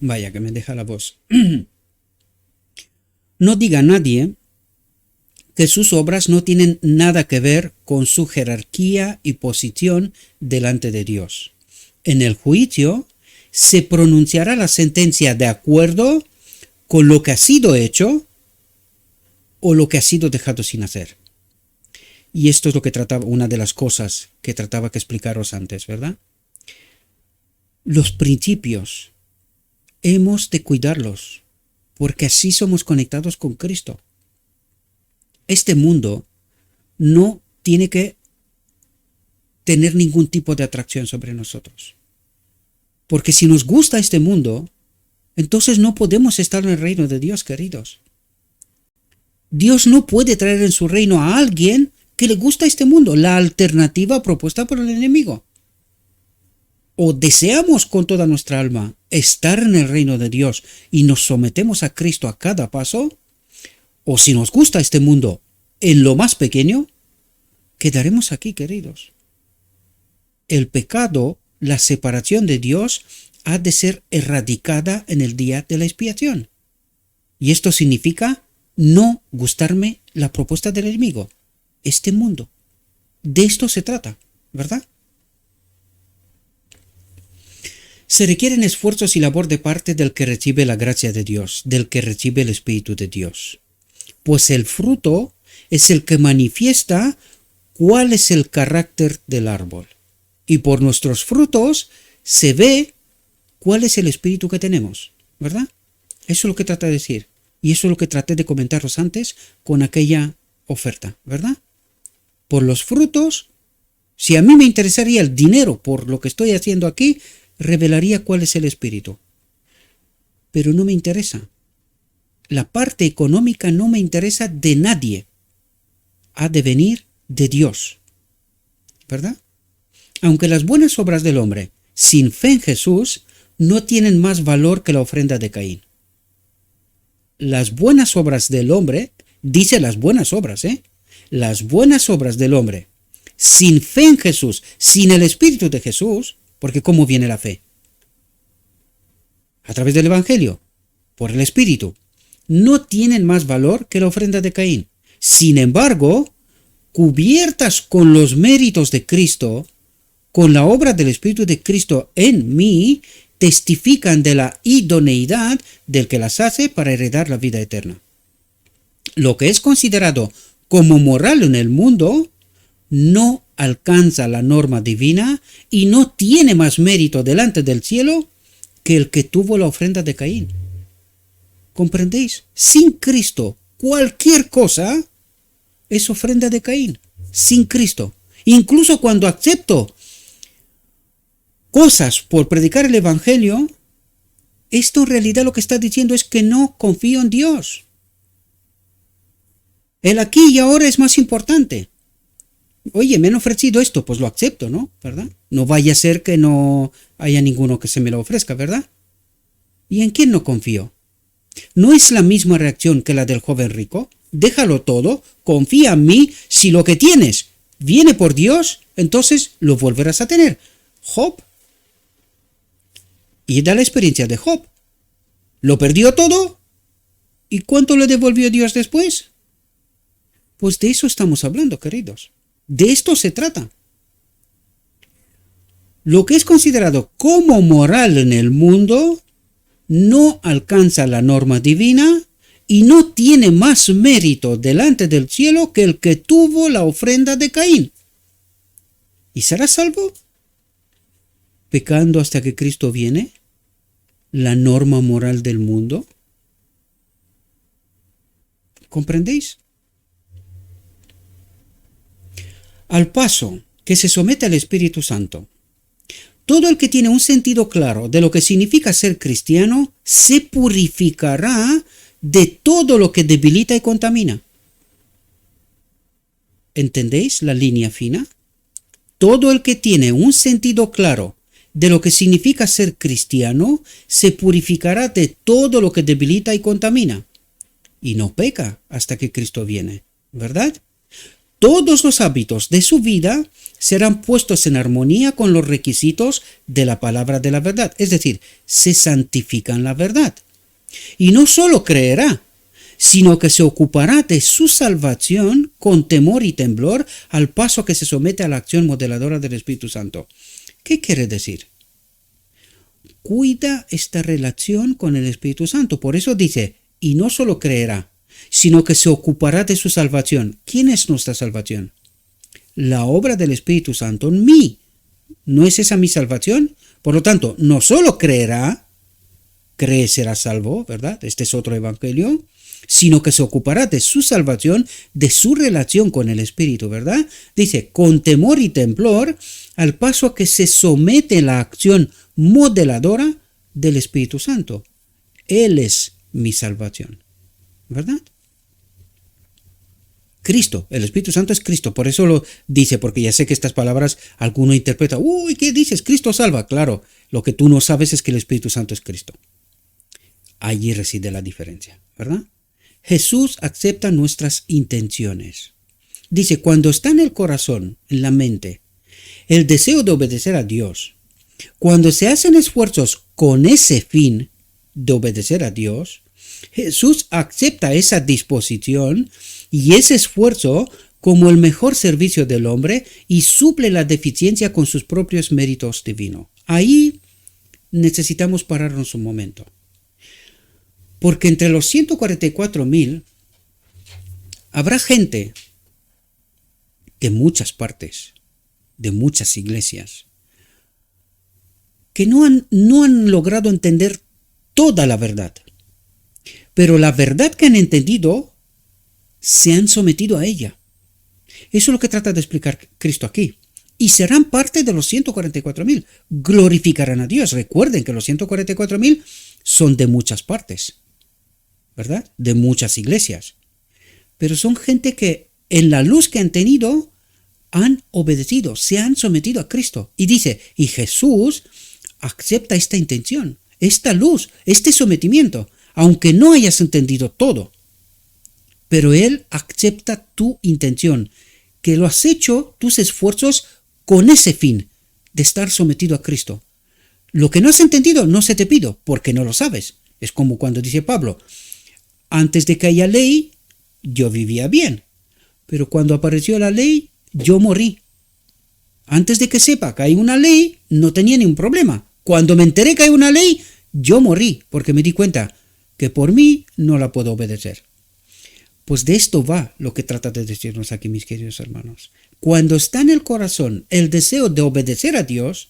Vaya que me deja la voz. No diga a nadie que sus obras no tienen nada que ver con su jerarquía y posición delante de Dios. En el juicio se pronunciará la sentencia de acuerdo con lo que ha sido hecho o lo que ha sido dejado sin hacer. Y esto es lo que trataba, una de las cosas que trataba que explicaros antes, ¿verdad? Los principios hemos de cuidarlos, porque así somos conectados con Cristo. Este mundo no tiene que tener ningún tipo de atracción sobre nosotros. Porque si nos gusta este mundo, entonces no podemos estar en el reino de Dios, queridos. Dios no puede traer en su reino a alguien que le gusta este mundo, la alternativa propuesta por el enemigo. O deseamos con toda nuestra alma estar en el reino de Dios y nos sometemos a Cristo a cada paso, o si nos gusta este mundo en lo más pequeño, quedaremos aquí, queridos. El pecado, la separación de Dios, ha de ser erradicada en el día de la expiación. Y esto significa no gustarme la propuesta del enemigo, este mundo. De esto se trata, ¿verdad? Se requieren esfuerzos y labor de parte del que recibe la gracia de Dios, del que recibe el Espíritu de Dios. Pues el fruto es el que manifiesta cuál es el carácter del árbol. Y por nuestros frutos se ve cuál es el espíritu que tenemos, ¿verdad? Eso es lo que trata de decir. Y eso es lo que traté de comentaros antes con aquella oferta, ¿verdad? Por los frutos, si a mí me interesaría el dinero por lo que estoy haciendo aquí, revelaría cuál es el espíritu. Pero no me interesa. La parte económica no me interesa de nadie. Ha de venir de Dios, ¿verdad? Aunque las buenas obras del hombre, sin fe en Jesús, no tienen más valor que la ofrenda de Caín. Las buenas obras del hombre, dice las buenas obras, las buenas obras del hombre, sin fe en Jesús, sin el Espíritu de Jesús, porque ¿cómo viene la fe? A través del Evangelio, por el Espíritu, no tienen más valor que la ofrenda de Caín. Sin embargo, cubiertas con los méritos de Cristo, con la obra del Espíritu de Cristo en mí, testifican de la idoneidad del que las hace para heredar la vida eterna. Lo que es considerado como moral en el mundo no alcanza la norma divina y no tiene más mérito delante del cielo que el que tuvo la ofrenda de Caín. ¿Comprendéis? Sin Cristo, cualquier cosa es ofrenda de Caín. Sin Cristo. Incluso cuando acepto cosas por predicar el Evangelio, esto en realidad lo que está diciendo es que no confío en Dios. El aquí y ahora es más importante. Oye, me han ofrecido esto, pues lo acepto, ¿no? ¿Verdad? No vaya a ser que no haya ninguno que se me lo ofrezca, ¿verdad? ¿Y en quién no confío? ¿No es la misma reacción que la del joven rico? Déjalo todo, confía en mí, si lo que tienes viene por Dios, entonces lo volverás a tener. Job. Y da la experiencia de Job. Lo perdió todo. ¿Y cuánto le devolvió Dios después? Pues de eso estamos hablando, queridos. De esto se trata. Lo que es considerado como moral en el mundo no alcanza la norma divina y no tiene más mérito delante del cielo que el que tuvo la ofrenda de Caín. ¿Y será salvo? Pecando hasta que Cristo viene, la norma moral del mundo. ¿Comprendéis? Al paso que se somete al Espíritu Santo, todo el que tiene un sentido claro de lo que significa ser cristiano se purificará de todo lo que debilita y contamina. ¿Entendéis la línea fina? Todo el que tiene un sentido claro de lo que significa ser cristiano se purificará de todo lo que debilita y contamina. Y no peca hasta que Cristo viene, ¿verdad? Todos los hábitos de su vida serán puestos en armonía con los requisitos de la palabra de la verdad, es decir, se santifican la verdad. Y no solo creerá, sino que se ocupará de su salvación con temor y temblor al paso que se somete a la acción modeladora del Espíritu Santo. ¿Qué quiere decir? Cuida esta relación con el Espíritu Santo. Por eso dice, y no solo creerá, sino que se ocupará de su salvación. ¿Quién es nuestra salvación? La obra del Espíritu Santo en mí. ¿No es esa mi salvación? Por lo tanto, no solo creerá, cree será salvo, ¿verdad? Este es otro evangelio, sino que se ocupará de su salvación, de su relación con el Espíritu, ¿verdad? Dice, con temor y temblor, al paso a que se somete a la acción modeladora del Espíritu Santo. Él es mi salvación, ¿verdad? Cristo, el Espíritu Santo es Cristo, por eso lo dice, porque ya sé que estas palabras alguno interpreta, uy, ¿qué dices? Cristo salva, claro, lo que tú no sabes es que el Espíritu Santo es Cristo. Allí reside la diferencia, ¿verdad? Jesús acepta nuestras intenciones. Dice, cuando está en el corazón, en la mente, el deseo de obedecer a Dios, cuando se hacen esfuerzos con ese fin de obedecer a Dios, Jesús acepta esa disposición y ese esfuerzo como el mejor servicio del hombre y suple la deficiencia con sus propios méritos divinos. Ahí necesitamos pararnos un momento. Porque entre los 144,000 habrá gente de muchas partes, de muchas iglesias, que no han logrado entender toda la verdad. Pero la verdad que han entendido, se han sometido a ella. Eso es lo que trata de explicar Cristo aquí. Y serán parte de los 144,000. Glorificarán a Dios. Recuerden que los 144,000 son de muchas partes, ¿verdad? De muchas iglesias. Pero son gente que en la luz que han tenido han obedecido, se han sometido a Cristo. Y dice, y Jesús acepta esta intención, esta luz, este sometimiento, aunque no hayas entendido todo. Pero Él acepta tu intención, que lo has hecho, tus esfuerzos, con ese fin de estar sometido a Cristo. Lo que no has entendido no se te pido, porque no lo sabes. Es como cuando dice Pablo, antes de que haya ley, yo vivía bien, pero cuando apareció la ley, yo morí. Antes de que sepa que hay una ley, no tenía ningún problema. Cuando me enteré que hay una ley, yo morí, porque me di cuenta que por mí no la puedo obedecer. Pues de esto va lo que trata de decirnos aquí, mis queridos hermanos. Cuando está en el corazón el deseo de obedecer a Dios,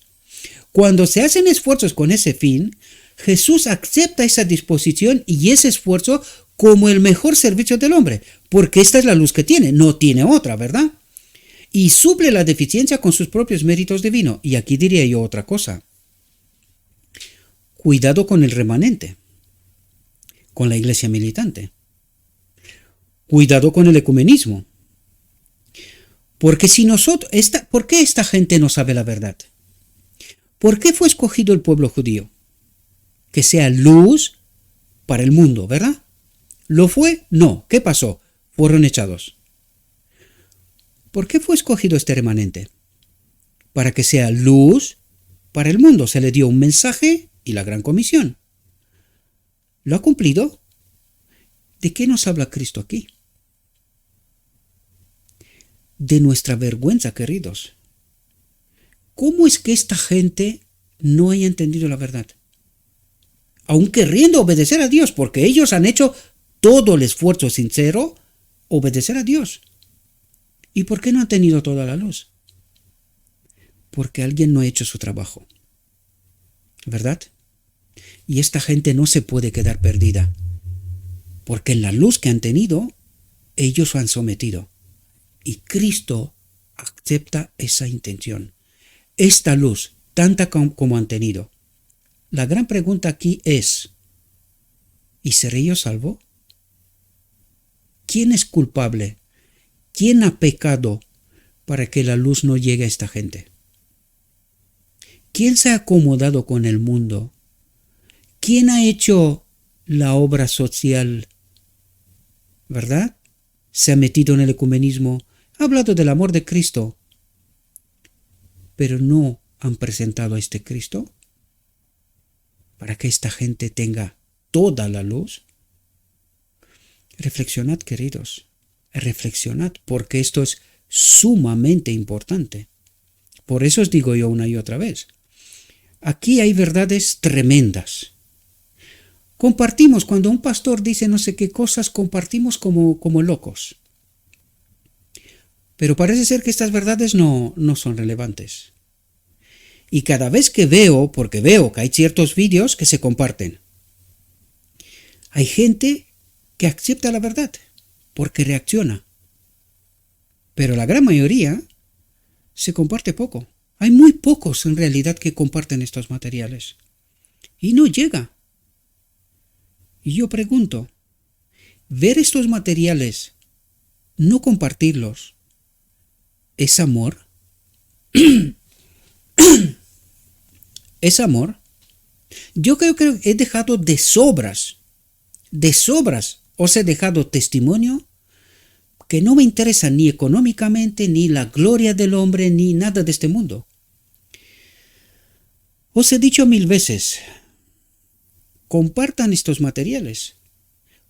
cuando se hacen esfuerzos con ese fin, Jesús acepta esa disposición y ese esfuerzo como el mejor servicio del hombre, porque esta es la luz que tiene, no tiene otra, ¿verdad? Y suple la deficiencia con sus propios méritos divinos. Y aquí diría yo otra cosa. Cuidado con el remanente, con la iglesia militante. Cuidado con el ecumenismo. Porque si ¿por qué esta gente no sabe la verdad? ¿Por qué fue escogido el pueblo judío? Que sea luz para el mundo, ¿verdad? ¿Lo fue? No. ¿Qué pasó? Fueron echados. ¿Por qué fue escogido este remanente? Para que sea luz para el mundo. Se le dio un mensaje y la gran comisión. ¿Lo ha cumplido? ¿De qué nos habla Cristo aquí? De nuestra vergüenza, queridos. ¿Cómo es que esta gente no haya entendido la verdad? Aun queriendo obedecer a Dios, porque ellos han hecho todo el esfuerzo sincero, obedecer a Dios. ¿Y por qué no han tenido toda la luz? Porque alguien no ha hecho su trabajo, ¿verdad? Y esta gente no se puede quedar perdida, porque en la luz que han tenido, ellos se han sometido. Y Cristo acepta esa intención, esta luz, tanta como han tenido. La gran pregunta aquí es, ¿y seré yo salvo? ¿Quién es culpable? ¿Quién ha pecado para que la luz no llegue a esta gente? ¿Quién se ha acomodado con el mundo? ¿Quién ha hecho la obra social? ¿Verdad? Se ha metido en el ecumenismo, ha hablado del amor de Cristo, pero no han presentado a este Cristo para que esta gente tenga toda la luz. Reflexionad, queridos. Reflexionad, porque esto es sumamente importante. Por eso os digo yo una y otra vez. Aquí hay verdades tremendas. Compartimos, cuando un pastor dice no sé qué cosas, compartimos como locos. Pero parece ser que estas verdades no son relevantes. Y cada vez que porque veo que hay ciertos vídeos que se comparten, hay gente que acepta la verdad, porque reacciona. Pero la gran mayoría se comparte poco. Hay muy pocos en realidad que comparten estos materiales. Y no llega. Y yo pregunto, ¿ver estos materiales, no compartirlos, es amor? ¿Es amor? Yo creo que he dejado de sobras, os he dejado testimonio que no me interesa ni económicamente, ni la gloria del hombre, ni nada de este mundo. Os he dicho 1000 veces, compartan estos materiales,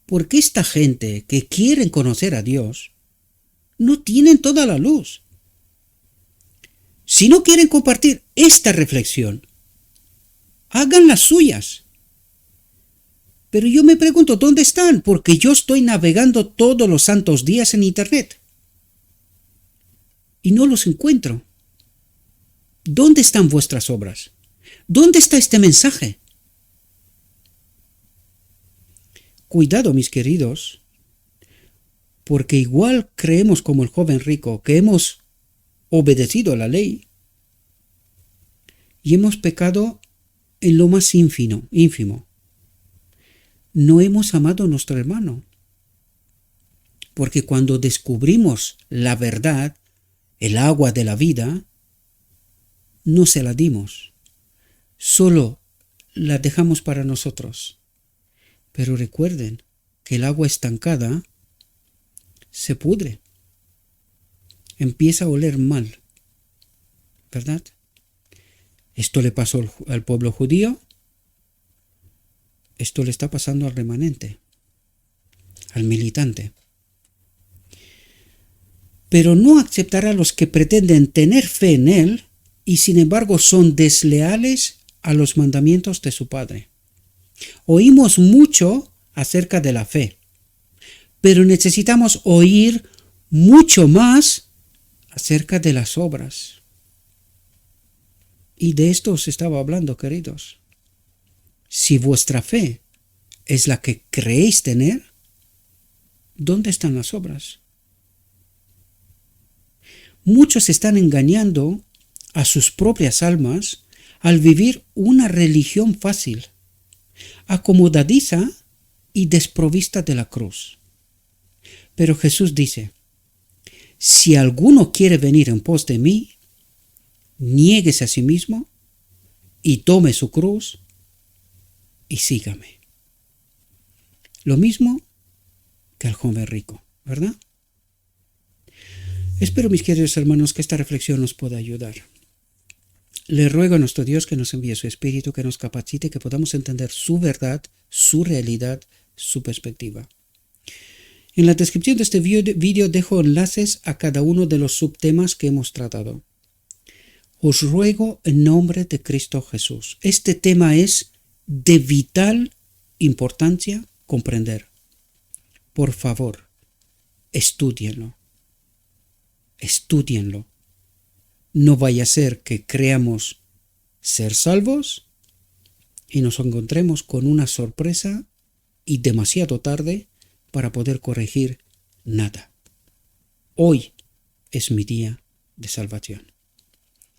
porque esta gente que quieren conocer a Dios, no tienen toda la luz. Si no quieren compartir esta reflexión, hagan las suyas. Pero yo me pregunto, ¿dónde están? Porque yo estoy navegando todos los santos días en Internet y no los encuentro. ¿Dónde están vuestras obras? ¿Dónde está este mensaje? Cuidado, mis queridos, porque igual creemos como el joven rico que hemos obedecido a la ley y hemos pecado en lo más ínfimo. No hemos amado a nuestro hermano, porque cuando descubrimos la verdad, el agua de la vida, no se la dimos, solo la dejamos para nosotros. Pero recuerden que el agua estancada se pudre, empieza a oler mal, ¿verdad? Esto le pasó al pueblo judío, esto le está pasando al remanente, al militante. Pero no aceptará a los que pretenden tener fe en él y sin embargo son desleales a los mandamientos de su Padre. Oímos mucho acerca de la fe, pero necesitamos oír mucho más acerca de las obras. Y de esto os estaba hablando, queridos. Si vuestra fe es la que creéis tener, ¿dónde están las obras? Muchos están engañando a sus propias almas al vivir una religión fácil, acomodadiza y desprovista de la cruz. Pero Jesús dice, si alguno quiere venir en pos de mí, niéguese a sí mismo y tome su cruz y sígame. Lo mismo que al joven rico, ¿verdad? Espero, mis queridos hermanos, que esta reflexión nos pueda ayudar. Le ruego a nuestro Dios que nos envíe su Espíritu, que nos capacite, que podamos entender su verdad, su realidad, su perspectiva. En la descripción de este vídeo dejo enlaces a cada uno de los subtemas que hemos tratado. Os ruego en nombre de Cristo Jesús. Este tema es de vital importancia comprender. Por favor, estúdienlo. Estúdienlo. No vaya a ser que creamos ser salvos y nos encontremos con una sorpresa y demasiado tarde para poder corregir nada. Hoy es mi día de salvación.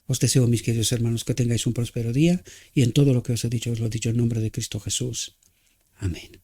Os deseo, mis queridos hermanos, que tengáis un próspero día y en todo lo que os he dicho, os lo he dicho en nombre de Cristo Jesús. Amén.